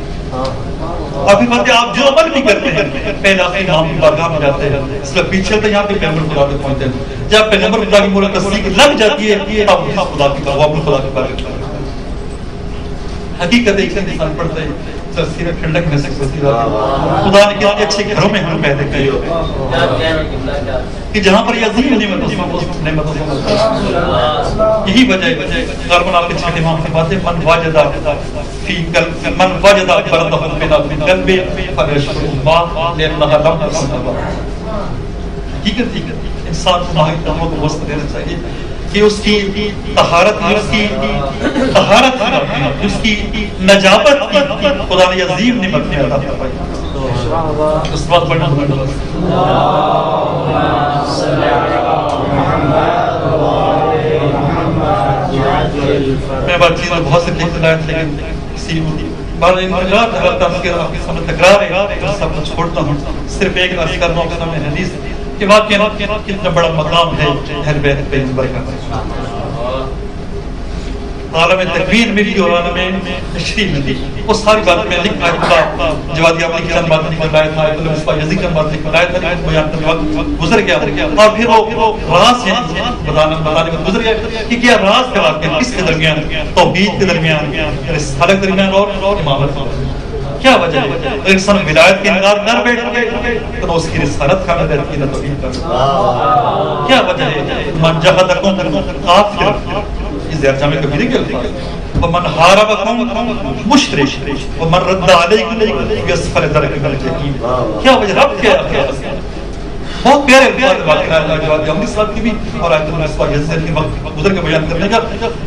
ابھی بات آپ جو عمل بھی کرتے ہیں پہلے آخری امام کی بارگاہ میں جاتے ہیں, اس لیے پیچھے چلتے یہاں پہ پیغمبر خدا تک پہنچتے ہیں. جب پیغمبر خدا کی مورد تصدیق لگ جاتی ہے تب خدا کی بارگاہ. حقیقت ایک انسان پڑھتا ہے سیرت ٹھنڈک میں سکتے خدا نے کتنے اچھے گھروں میں ہمیں پیدا کیے کہ جہاں پر یہ عظیم نعمتوں یہی وجہ ہے. غالباً آپ کے چھٹے امام کی باتیں من واجدہ فی قلب من واجدہ بردہ بنا فی قلب فیشکر اللہ لأنہ لم تسنبہ. حقیقت انسان کو ماہی تمہوں کو وسط دینا چاہیے کہ اس کی طہارت اس کی نجابت کی خدا نے عظیم نعمت میں عطا فرمائی. اس بات پڑھنا میں بات چیزیں بہت سے دیکھ رہا تھا لیکن کسی بار انتقاد کرتا ہوں کہ آپ کے سامنے تکرار ہے تو سب کچھ چھوڑتا ہوں صرف ایک عرض کرنا ہوں کہ سامنے حدیث کہ واقعہ کتنا بڑا مقام ہے اہل بیت پیغمبر کا عالم تکوین میں بھی اور عالم تشریح میں بھی وہ ساری بات میں لکھ آیا جوادی عملی کی چند بات لکھ لایا تھا مصباح یزدی کی بات لکھ لایا تھا بیان کرنے وقت گزر گیا اور پھر وہ راز ہے بتانے وقت گزر گیا کہ کیا راز کا واقعہ کس کے درمیان توحید کے درمیان رسالت کے درمیان اور امامت کیا وجہ ہے اگر انسان ولایت کے انکار کر بیٹھے تو اس کی رسالت کا نظر کی نہ توحید کا کیا وجہ ہے من جہدکم کافر اس درجہ میں کبھی نہیں کہتا ومن حاربکم مشرک ومن رد علیکم یسفل درک من الجحیم کیا وجہ رب کیا ہے بہت پیارے الفاظ واقع ہے جواد عمری صاحب کی بھی اور آیت المصباح یزدی کے وقت گزر کے بیان کرنے کا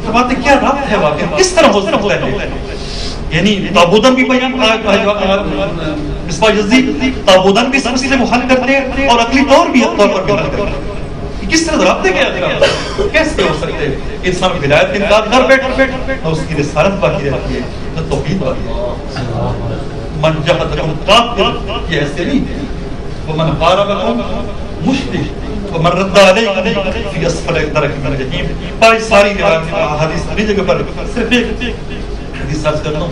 فرماتے کیا رب ہے واقع کس طرح ہو سکتا ہے یعنی تابودن بھی بیان مصباح یزدی تابودن بھی سب سے حل کرتے ہیں اور عقلی طور بھی طور پر بھی حل کرتے ہیں کس طرح رابطے کیا کیسے ہو سکتے انسان ولایت کے انکار کر بیٹھ تو اس کی رسالت باقی رہتی ہے تو توحید باقی ہے من جہدکم کافر یہ ایسے نہیں ہے ومن حاربکم مشرک ومن رد علیکم فی اسفل درک من الجحیم پائی ساری حدیث اپنی جگہ پر صرف ایک حدیث ساتھ کرتا ہوں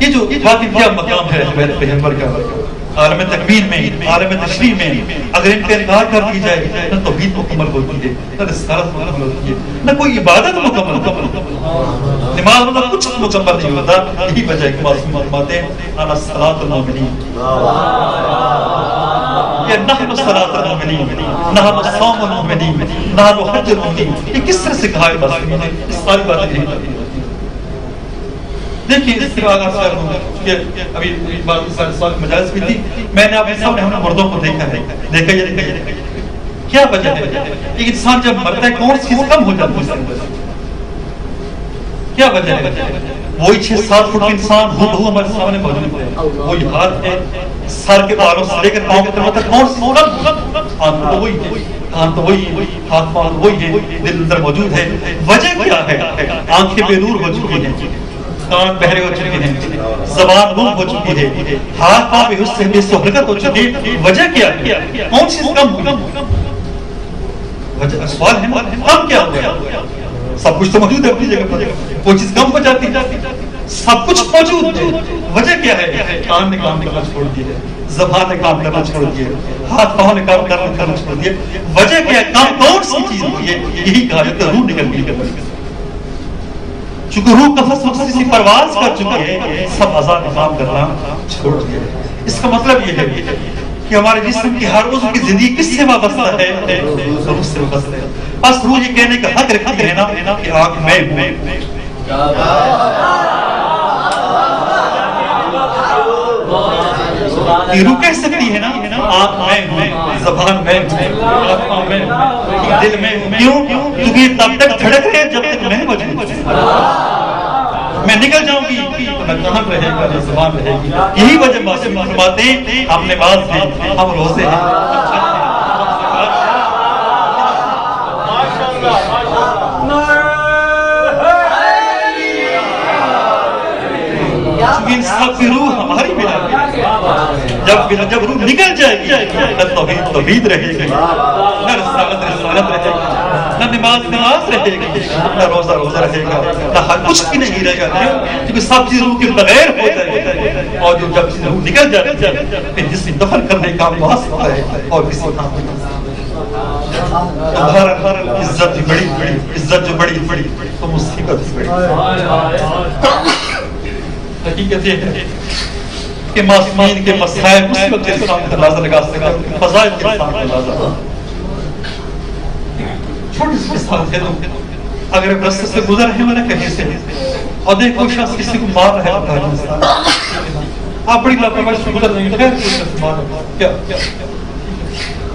یہ جو واقعی کیا مقام ہے بیت پیغمبر کا عالم تکوین میں عالم تشریح میں اگر ان کا انکار کر دی جائے نہ توحید مکمل ہوتی ہے نہ رسالت مکمل ہوتی ہے نہ کوئی عبادت مکمل نماز مطلب کچھ مکمل نہیں ہوتا یہی وجہ ہے کہ معصوم فرماتے ہیں انا صلاۃ المؤمنین یہ نحن صلاۃ المؤمنین نحن صوم المؤمنین نحن حج المؤمنین یہ کس طرح سے کہا ہے معصومین نے اس ساری باتیں نہیں ہوتی دیکھیے اس کے بعد کہ ابھی سال مجالس بھی تھی میں نے آپ کے سامنے ہم نے مردوں کو دیکھا ہے دیکھا یہ کیا وجہ ہے کہ انسان جب مرتا ہے کون سی چیز کم ہو جاتی ہے کیا وجہ ہے وہی 6-7 فٹ انسان ہو ہمارے سامنے موجود ہے وہی ہاتھ ہے سر کے بالوں سے لے کر پاؤں تک کون سی آنکھ تو وہی ہے کان تو وہی ہے ہاتھ پاؤں وہی ہے دل اندر موجود ہے وجہ کیا ہے آنکھیں بے نور ہو چکی ہیں کان بہرے ہو چکے ہیں زبان گم ہو چکی ہے ہاتھ پاؤں بے حس سے حرکت ہو چکی ہے وجہ کیا ہے کون سی کم ہوئی وجہ سوال ہے کم کیا ہو گیا سب کچھ تو موجود ہے اپنی جگہ پر کوئی چیز کم ہو جاتی سب کچھ موجود ہے وجہ کیا ہے کان نے کام کرنا چھوڑ دیا ہے زبان نے کام کرنا چھوڑ دیا ہاتھ پاؤں نے کام کرنا چھوڑ دیا وجہ کیا ہے کام کون سی چیز ہوئی ہے یہی کہا جاتا ہے روح نکل گئی چونکہ روح کا سی پرواز کر چکی ہے سب آزاد کام کرنا چھوڑ دیا اس کا مطلب یہ ہے کہ ہمارے جسم کی ہر عضو کی زندگی کس سے وابستہ ہے روح سے وابستہ ہے بس روح یہ کہنے کا حق رکھتی ہے نا کہ آنکھ میں ہوں روح کہہ سکتی ہے نا آنکھ میں ہوں زبان میں ہوں دل میں ہوں کیوں کیونکہ یہ تب تک دھڑک رہے جب تک میں موجود میں نکل جاؤں گی تو میں کہاں رہے گا یہ زبان رہے گی یہی وجہ معصوم فرماتے ہیں ہم نماز ہیں ہم روزے ہیں چونکہ انسان کی روح ہماری بنا جب روح نکل جائے گی نہ توحید رہے گی نہ رسالت رہے گی نہ نماز رہے گی نہ روزہ رہے گا نہ کچھ بھی نہیں رہے گا کیونکہ سب چیز روح کے بغیر ہو جائے اور جو جب روح نکل جاتی ہے پھر جس میں دفن کرنے کا محاذ ہوتا ہے اور کسی کام عزت جو بڑی تو مصیبت بڑی حقیقت یہ ہے کہ معصومین کے مسائل اسی وقت انسان کا اندازہ لگا سکتا ہے فضائل کے انسان کا اندازہ چھوٹی سی مثال دے دوں اگر ایک راستے سے گزر رہے ہیں کہیں سے اور دیکھو شخص کسی کو مار رہا ہے آپ بڑی لاپرواہی سے گزر رہے ہیں خیر کوئی شخص مار کیا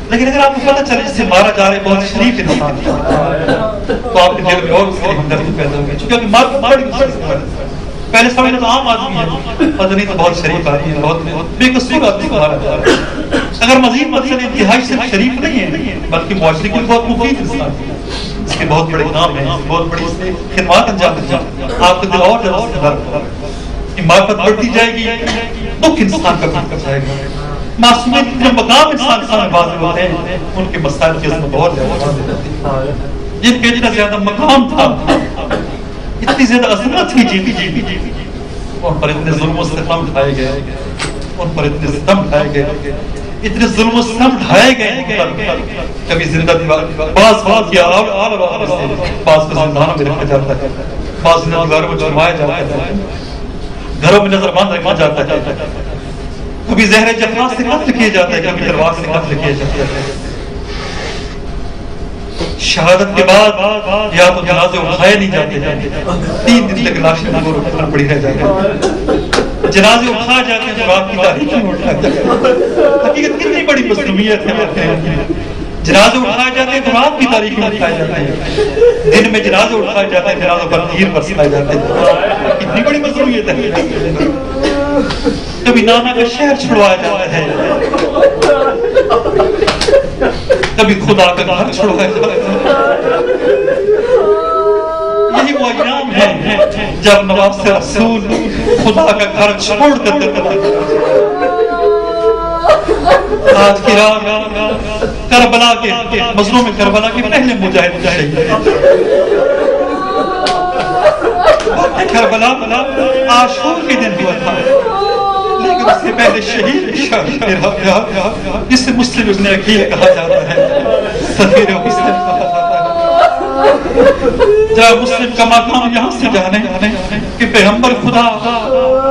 لیکن اگر آپ کو پتہ چلے جس سے مارا جا رہا ہے بہت شریف انسان تو آپ کے دل میں اور اس کے ہمدردی پیدا ہوگی چونکہ مار بڑی مشکل سے پہلے سمجھ تو عام آدمی ہے، پتہ نہیں تو بہت شریف آدمی ہے، بہت بے قصور آدمی کو مارا جا رہا ہے۔ اگر مزید مقصد انتہائی صرف شریف نہیں ہے بلکہ معاشرے کے بہت مفید انسان ہے، اس کے بہت بڑے کام ہیں، بہت بڑی خدمات انجام دیتے ہیں، آپ کا دل اور زیادہ سے ہوگا، معرفت بڑھتی جائے گی، دکھ انسان کا کم جائے گا، معصومیت کے مقام انسان سامنے واضح ہوتے ہیں، ان کے مسائل کی عظمت بہت زیادہ واضح ہوتی ہے۔ جن کے جتنا زیادہ مقام تھا، اتنی زیادہ عظمت تھی جیتی، ان پر اتنے ظلم و ستم ڈھائے گئے، ان پر اتنے ستم ڈھائے گئے، اتنے ظلم و ستم ڈھائے گئے، کبھی زندہ دیوار بعض کیا بعض کو زندانوں میں رکھا جاتا ہے، بعض زندہ دیواروں میں چھڑوایا جاتا ہے، گھروں میں نظر بند رکھا جاتا ہے، کبھی زہر جفا سے قتل کیا جاتا ہے، کبھی تلوار سے قتل کیا جاتا ہے۔ شہادت کے بعد یا تو جنازے اٹھائے نہیں جاتے، 3 دن تک لاشیں کو پڑی رہ جاتی ہے، جنازے اٹھائے جاتے ہیں تو رات کی تاریخ میں اٹھائے جاتے ہیں۔ حقیقت کتنی بڑی مظلومیت ہے، جنازے اٹھائے جاتے ہیں تو رات کی تاریخ میں اٹھائے جاتے ہیں، دن میں جنازے اٹھائے جاتے ہیں، جنازوں پر تیر برسائے جاتے ہیں، کتنی بڑی مظلومیت ہے۔ کبھی نانا کا شہر چھڑوایا جاتا ہے، کبھی خدا کا گھر چھڑوایا جاتا ہے۔ یہی وہ ایام ہے جب نواب سے رسول خدا کا گھر چھوڑ کر آج کی رات کربلا کے مظلوم کربلا کے پہلے مجاہد شہید کربلا عاشور کے دن ہوا تھا، لیکن اس سے پہلے شہید جس سے مسلم ابن عقیل کہا جاتا ہے، سفیر مسلم کہا جاتا ہے۔ جب مسلم کا مقام یہاں سے جانے کہ پیغمبر خدا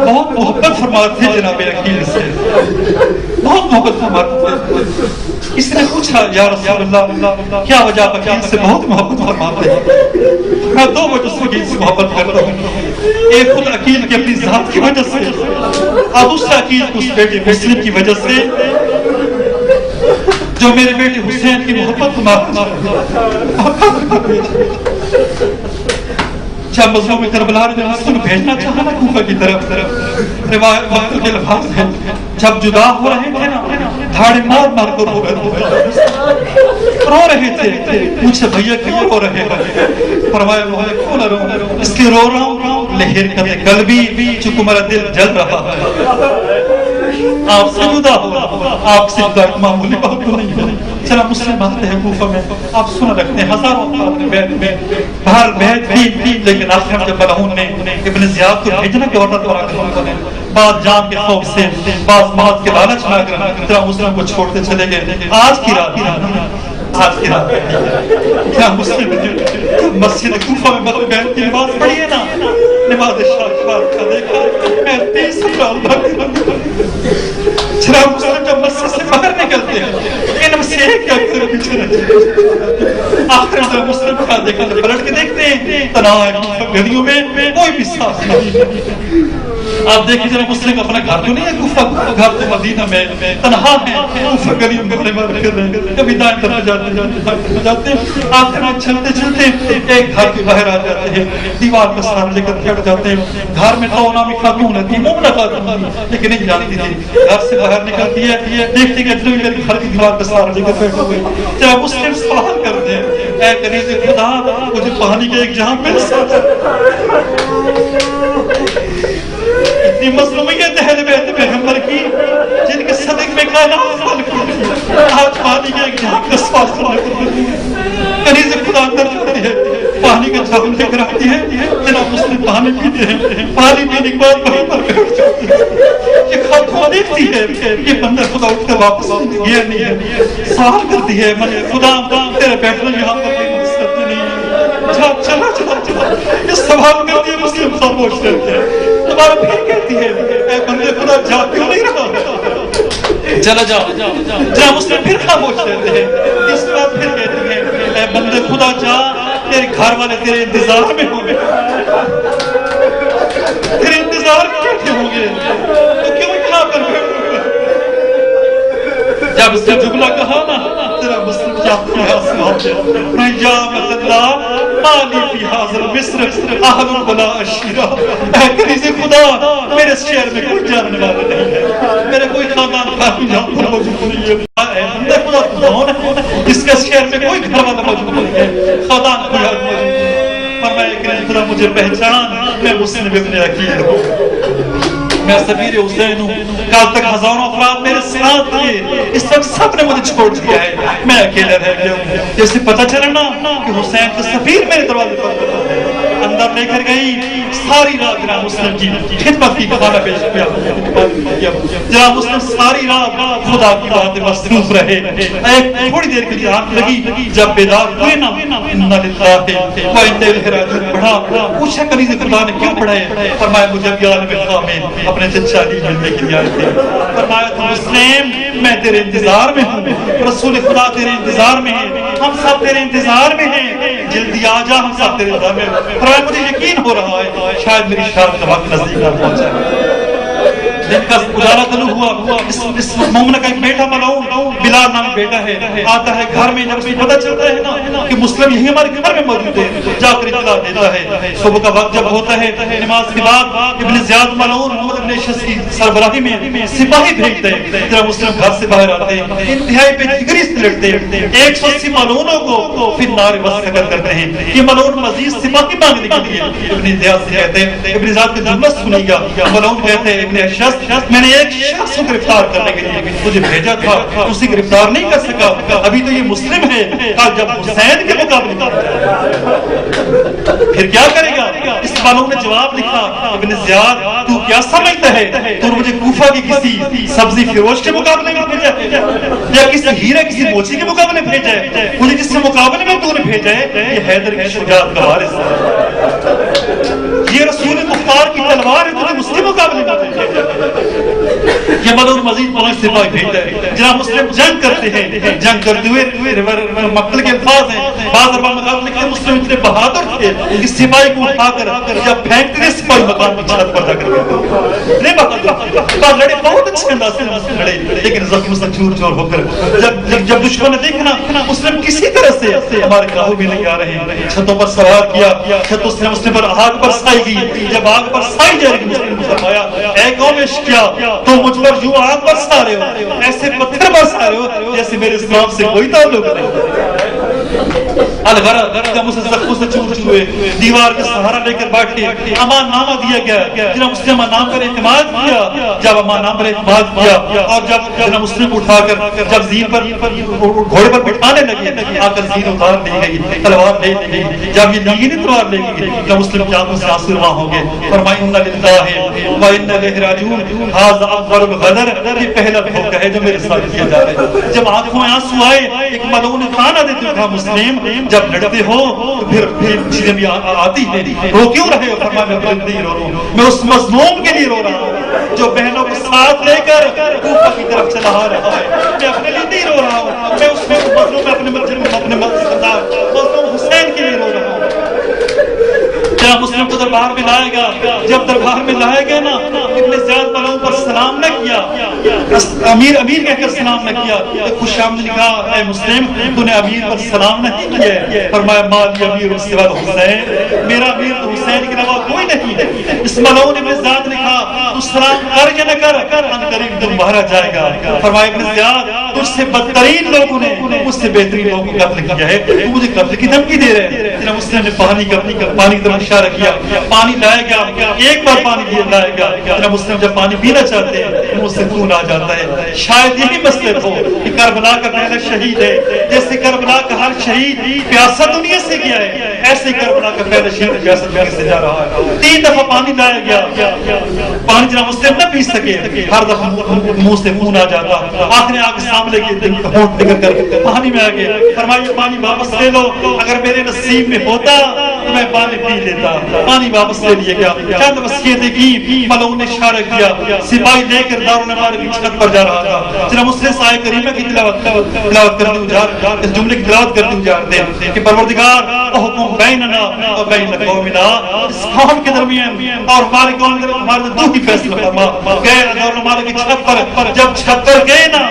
بہت محبت فرماتے تھے جناب عقیل سے، بہت محبت فرماتے تھے۔ اس نے پوچھا یا رسول اللہ کیا وجہ عقیل سے بہت محبت فرماتے ہیں؟ میں 2 وجہ سے عقیل سے محبت کرتا ہوں، ایک خود عقیل کی اپنی ذات کی وجہ سے، اور دوسرا عقیل کو اس بیٹے مسلم کی وجہ سے جو میرے بیٹے حسین کی محبت کو جب مظلوم کربلا نے رسول بھیجنا چاہا نا کوفہ کی طرف، روایت وقت کے لفاظ ہیں، جب جدا ہو رہے تھے نا دھاڑے مار مار کر رو رہے تھے، مجھ سے بھیا کیوں رو رہے ہیں؟ فرمایا کیوں نہ رو، اس لیے رو رہا ہوں لہرکت قلبی چونکہ میرا دل جل رہا ہے، آپ سے جدا ہو، آپ سے جدا معمولی بات نہیں ہے۔ چلا مسلم آتے ہیں کوفہ میں، آپ سن رکھتے ہیں ہزاروں افراد نے بیعت میں باہر بیعت بھی، لیکن آخر جب ملعون نے ابن زیاد کو بھیجنا کہ عورت اور آکر بعض جان کے خوف سے، بعض موت کے لالچ میں آکر چلا مسلم کو چھوڑتے چلے گئے۔ آج کی رات آج کی رات کیا مسلم مسجد کوفہ میں بدل بیعت کی نماز پڑھی ہے نا، نماز شاکبار کا دیکھا میں 30 سال چرا مسلم جب مسجد سے باہر نکلتے ہیں ان سے ایک اکثر پیچھے رہتے آخر جب مسلم کا دیکھا تو پلٹ کے دیکھتے ہیں تنہا گلیوں میں کوئی بھی ساتھ نہیں۔ آپ دیکھیں جناب مسلم اپنا گھر تو نہیں ہے کوفہ، گھر تو مدینہ میں تنہا ہے، کوفہ گلیوں میں بڑے بار کر رہے ہیں، کبھی دائیں طرف جاتے ہیں، آخر میں چلتے چلتے ایک گھر کے باہر آ جاتے ہیں، دیوار کا سہارا لے کر کھڑ جاتے ہیں۔ گھر میں تو نامی خاتون ہے، مومنہ خاتون لیکن نہیں جانتی تھی، گھر سے باہر نکلتی ہے، دیکھتی کہ اجنبی میرے گھر کی دیوار کا سہارا لے کر بیٹھے ہوئے، جب مسلم سوال کرتے ہیں اے کنیز خدا مجھے پانی کے ایک جہاں مل سکتا، اتنی مظلومیت ہے بیت پیغمبر کی جن کے صدق میں کائنات خلق ہوئی، آج پانی کے ایک جہاں کا سوال کرتے ہیں، کنیز خدا اندر جاتی ہے، پانی کا جھاگ لے کر آتی ہے، جناب مسلم پانی پیتے ہیں، پانی پینے کے بعد وہیں پر بیٹھ جاتی ہے، یہ خاتون دیکھتی ہے یہ بندہ خدا اٹھ کر واپس یہ نہیں ہے، سوال کرتی ہے من خدا تیرے بیٹھنا یہاں پر کوئی مقصد نہیں ہے، چلا چلا چلا، یہ سوال کرتی ہے مسلم خاموش رہتے ہیں، دوبارہ پھر کہتی ہے اے بندے خدا جا کیوں نہیں رہا، چلا جاؤ جا، مسلم پھر خاموش رہتے ہیں، اس بار پھر کہتی ہے اے بندے خدا جا، تیرے گھر والے تیرے انتظار میں ہوں گے، تیرے انتظار میں بیٹھے ہوں گے، تو کیوں یہاں پر بیٹھے؟ جب اس نے جملہ کہا نا تیرا مسلم کیا میں یا اللہ مالی فی حاضر مصر اہل ولا عشیرہ. اے کنیز خدا میرے اس شہر میں کوئی جاننے والا نہیں ہے, میرے کوئی خاندان یہاں پر موجود نہیں ہے. اے بندے خدا تو کون ہے جس کے شہر میں کوئی گھر والا موجود نہیں ہے, خاندان کوئی موجود نہیں ہے. فرمایا کہ خدا مجھے پہچان, میں مسلم ابن عقیل ہوں, میں سفیر حسین ہوں. کل تک ہزاروں افراد میرے ساتھ تھے, اس وقت سب نے مجھے چھوڑ دیا ہے, میں اکیلا رہ گیا ہوں. جیسے پتہ چلا نا کہ حسین کا سفیر میرے دروازے پر اندر لے کر گئی, ساری رات جناب مسلم کی خدمت کی, کھانا پیش کیا جناب مسلم ساری رات خدا کی باتیں مصروف رہے. ایک تھوڑی دیر کے لیے آنکھ لگی, جب بیدار ہوئے نا انا للہ و انا الیہ راجعون پڑھا. پوچھا کنیز خدا نے کیوں پڑھائے؟ فرمایا مجھے بھی عالم خواہ میں اپنے چچا علی ملنے کے لیے آئے تھے. فرمایا تو مسلم میں تیرے انتظار میں ہوں, رسول خدا تیرے انتظار میں ہے, ہم سب تیرے انتظار میں ہیں, جلدی آ جا, ہم سب تیرے انتظار میں ہیں. فرمایا مجھے یقین ہو رہا ہے شاید میری شاد کا وقت نزدیک نہ پہنچا. دن کا اجالا طلوع ہوا, اس مومن کا ایک بیٹا ملعون بلال نام بیٹا ہے, آتا ہے گھر میں. جب اسے پتہ چلتا ہے نا کہ مسلم یہی ہمارے گھر میں موجود ہے, جا کر اطلاع دیتا ہے. صبح کا وقت جب ہوتا ہے نماز کے بعد ابن زیاد ملعون محمد ابن اشعث کی سربراہی میں سپاہی بھیجتے ہیں. جب مسلم گھر سے باہر آتے ہیں انتہائی بے جگری سے لڑتے ہیں, 180 ملعونوں کو پھر نعرے بس کرتے ہیں. یہ ملعون مزید سپاہی مانگنے کے لیے ابن زیاد سے کہتے ہیں, ابن زیاد کی جملت سنی گا. ملعون کہتے ہیں ابن اشعث میں نے ایک شخص کو گرفتار کرنے کے لیے تجھے بھیجا تھا, اسے گرفتار نہیں کر سکا, ابھی تو یہ مسلم ہے, جب حسین کے مقابلے میں پھر کیا کرے گا؟ اس ملعون نے جواب لکھا, ابن زیاد تو کیا سمجھتا ہے تو مجھے کوفہ کی کسی سبزی فروش کے مقابلے میں بھیجا ہے یا کسی ہیرے کسی موچی کے مقابلے میں بھیجا ہے؟ مجھے جس سے مقابلے میں تو نے بھیجا ہے یہ حیدر کی شجاعت کا وارث ہے, یہ رسول مختار کی تلوار ہے, تجھے اس کے مقابلے میں بھیجا ہے. یہ ملعون مزید 5 سپاہی بھیجتا ہے. جناب مسلم جنگ کرتے ہیں, جنگ کرتے ہوئے مقتل کے الفاظ ہیں. بعض ارباب مقام لکھتے ہیں مسلم اتنے بہادر تھے کہ سپاہی کو اٹھا کر جب پھینکتے تھے سپاہی مکان کی چھت پر جا کر اتنے بہادر لڑے, بہت اچھے انداز سے لڑے, لیکن زخم سے چور چور ہو کر جب دشمن نے دیکھا مسلم کسی طرح سے ہمارے قابو میں نہیں آ رہے ہیں, چھتوں پر سوار کیا, چھتوں سے مسلم پر آگ برسائی گئی. جب آگ برسائی جائے گی مسلم نے فرمایا اے قوم کیا تو مجھ پر یوں آگ برسا رہے ہو, ایسے پتھر برسا رہے ہو جیسے میرے اسلام سے کوئی تعلق نہیں. الغرض جب اسے زخموں سے چور ہوئے, دیوار کا سہارا لے کر بیٹھے, امان نامہ دیا گیا. جناب مسلم نام پر اعتماد کیا, جب امان نام پر اعتماد کیا اور جب جناب مسلم اٹھا کر جب زین پر گھوڑے پر بٹھانے لگے, آ کر زین اتار لی گئی, تلوار لے لی گئی. جب یہ لیگی نہیں تلوار لے گئی, جب مسلم کی آنکھوں سے آنسو رواں ہو گئے. فرمایا انا للہ و انا الیہ راجعون, ھذا اول الغدر, یہ پہلا دھوکہ ہے جو میرے ساتھ کیا جا رہا ہے. جب آنکھوں میں آنسو آئے, ایک ملعون کھانا دیتے تھا مسلم, جب لڑتے ہو تو پھر چیزیں بھی آتی ہیں, رو کیوں رہے ہو؟ فرمایا میں اپنے نہیں رو رہا ہوں, میں اس مظلوم کے لیے رو رہا ہوں جو بہنوں کو ساتھ لے کر کوفہ کی طرف چلا رہا ہے. میں اپنے لیے نہیں رو رہا ہوں, میں اس میں مظلوم اپنے مظلوم حسین کے لیے رو رہا ہوں. جب مسلم کو دربار میں لائے گا, جب دربار میں لائے گئے نا, ابن زیاد ملعون پر سلام نہ کیا, امیر کہہ کر سلام نہ کیا. خوش آمدید نے کہا اے مسلم تو نے امیر پر سلام نہیں کیا. فرمایا مالی امیر سوا حسین, میرا امیر تو حسین کے علاوہ کوئی نہیں ہے. اس ملعون ابن زیاد نے کہا تو سلام کر یا نہ کر, ان قریب تم مارا جائے گا. فرمایا ابن زیاد تجھ سے بدترین لوگوں نے مجھ سے بہترین لوگوں کو قتل کیا ہے, تو مجھے قتل کی دھمکی دے رہے ہیں. جناب مسلم نے پانی کی طرف اشارہ کیا, پانی لائے گا, ایک بار پانی لائے گا. جناب مسلم جب پانی پینا چاہتے ہیں منہ سے خون آ جاتا ہے. شاید یہی مسئلہ ہو کہ کربلا کا پہلا شہید ہے, جیسے کربلا کا ہر شہید پیاسا دنیا سے گیا ہے, ایسے کربلا کا پہلا شہید پیاسا دنیا سے جا رہا ہے. 3 دفعہ پانی لایا گیا, پانی جناب مسلم نہ پی سکے, ہر دفعہ منہ سے خون آ جاتا. آخر آگ سامنے کے ہونٹ نکل کر پانی میں آ گئے. فرمایا پانی واپس لے لو, اگر میرے نصیب میں ہوتا تو میں پانی پی لیتا. پانی واپس لے لیا گیا. چند وصیتیں کی, ملعون نے اشارہ کیا, سپاہی لے کر دارالنوار کی چھت پر جا رہا تھا. جناب مسلم سے آئے کریمہ کی تلاوت کرتے اجار, اس جملے کی تلاوت کرتے اجارتے ہیں کہ پروردگار حکم بیننا و بین قومنا, اس قوم کے درمیان اور ہمارے قوم کے درمیان ہمارے تو ہی فیصلہ فرما. گئے دارالنوار کی چھت پر, جب چھت پر گئے نا,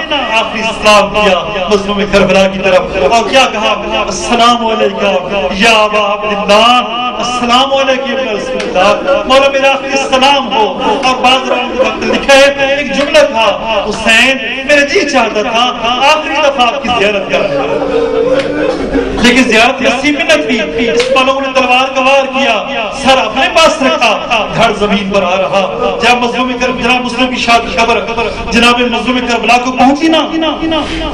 آخری سلام کیا مظلوم کربلا کی طرف اور کیا کہا السلام علیکم یا ابا عبداللہ السلام علیکم یا رسول اللہ مولا میرا آخری سلام ہو اور بعض وقت لکھا ہے ایک جملہ تھا حسین میرا جی چاہتا تھا آخری دفعہ آپ کی زیارت کرنے لیکن زیارت نصیب میں نہ تھی اس پلوں نے تلوار کا وار کیا سر اپنے پاس رکھا دھڑ زمین پر آ رہا جب جناب مسلم کی شادی خبر جناب مظلوم کربلا کو پہنچی نا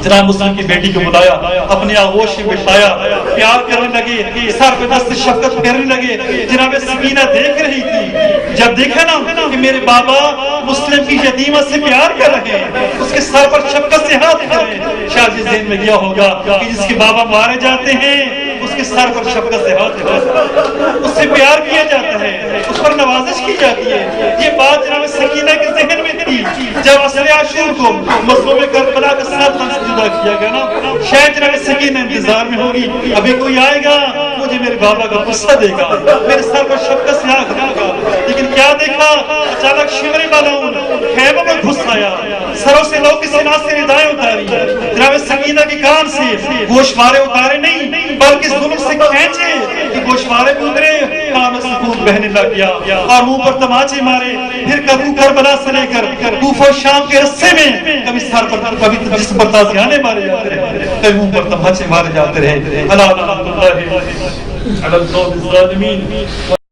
جناب مسلم کی بیٹی کو بلایا اپنے آغوش میں بٹھایا پیار کرنے لگے سر پہ دست شفقت پھیرنے لگے جناب سکینہ دیکھ رہی تھی جب دیکھا نا کہ میرے بابا مسلم کی یتیمہ سے پیار کر رہے ہیں اس کے سر پر شفقت سے ہاتھ پھیر رہے ہیں شاید یہ ذہن میں گیا ہوگا کہ جس کے بابا مارے جاتے ہیں اس کے سر پر شفقت سے ہاتھ پھیر اس سے پیار کیا جاتا ہے اس پر نوازش کی جاتی ہے یہ بات جناب سکینہ کے ذہن میں تھی جب عصر عاشور کو مظلوم کربلا کے ساتھ جدا کیا گیا نا شاید جناب سکینہ انتظار میں ہوگی ابھی کوئی آئے گا مجھے میرے بابا کا غصہ دے گا میرے سر پر شفقت سے ہاتھ پھیرے گا لیکن کیا دیکھا اچانک شمر ملعون خیمہ میں گھس آیا سروں سے لوگ کی سنا سے ردائیں اتاری جناب سکینہ کے کان سے گوشوارے اتارے نہیں بلکہ ظلم سے کھینچے کہ گوشوارے بھی اترے کانوں سے خون بہنے لگ گیا اور منہ پر تماچے مارے پھر کبھی کربلا سے لے کر کوفہ و شام کے رستے میں کبھی سر پر کبھی جسم پر تازیانے مارے جاتے رہے کبھی منہ پر تماچے مارے جاتے رہے اللہ علی القوم الظالمین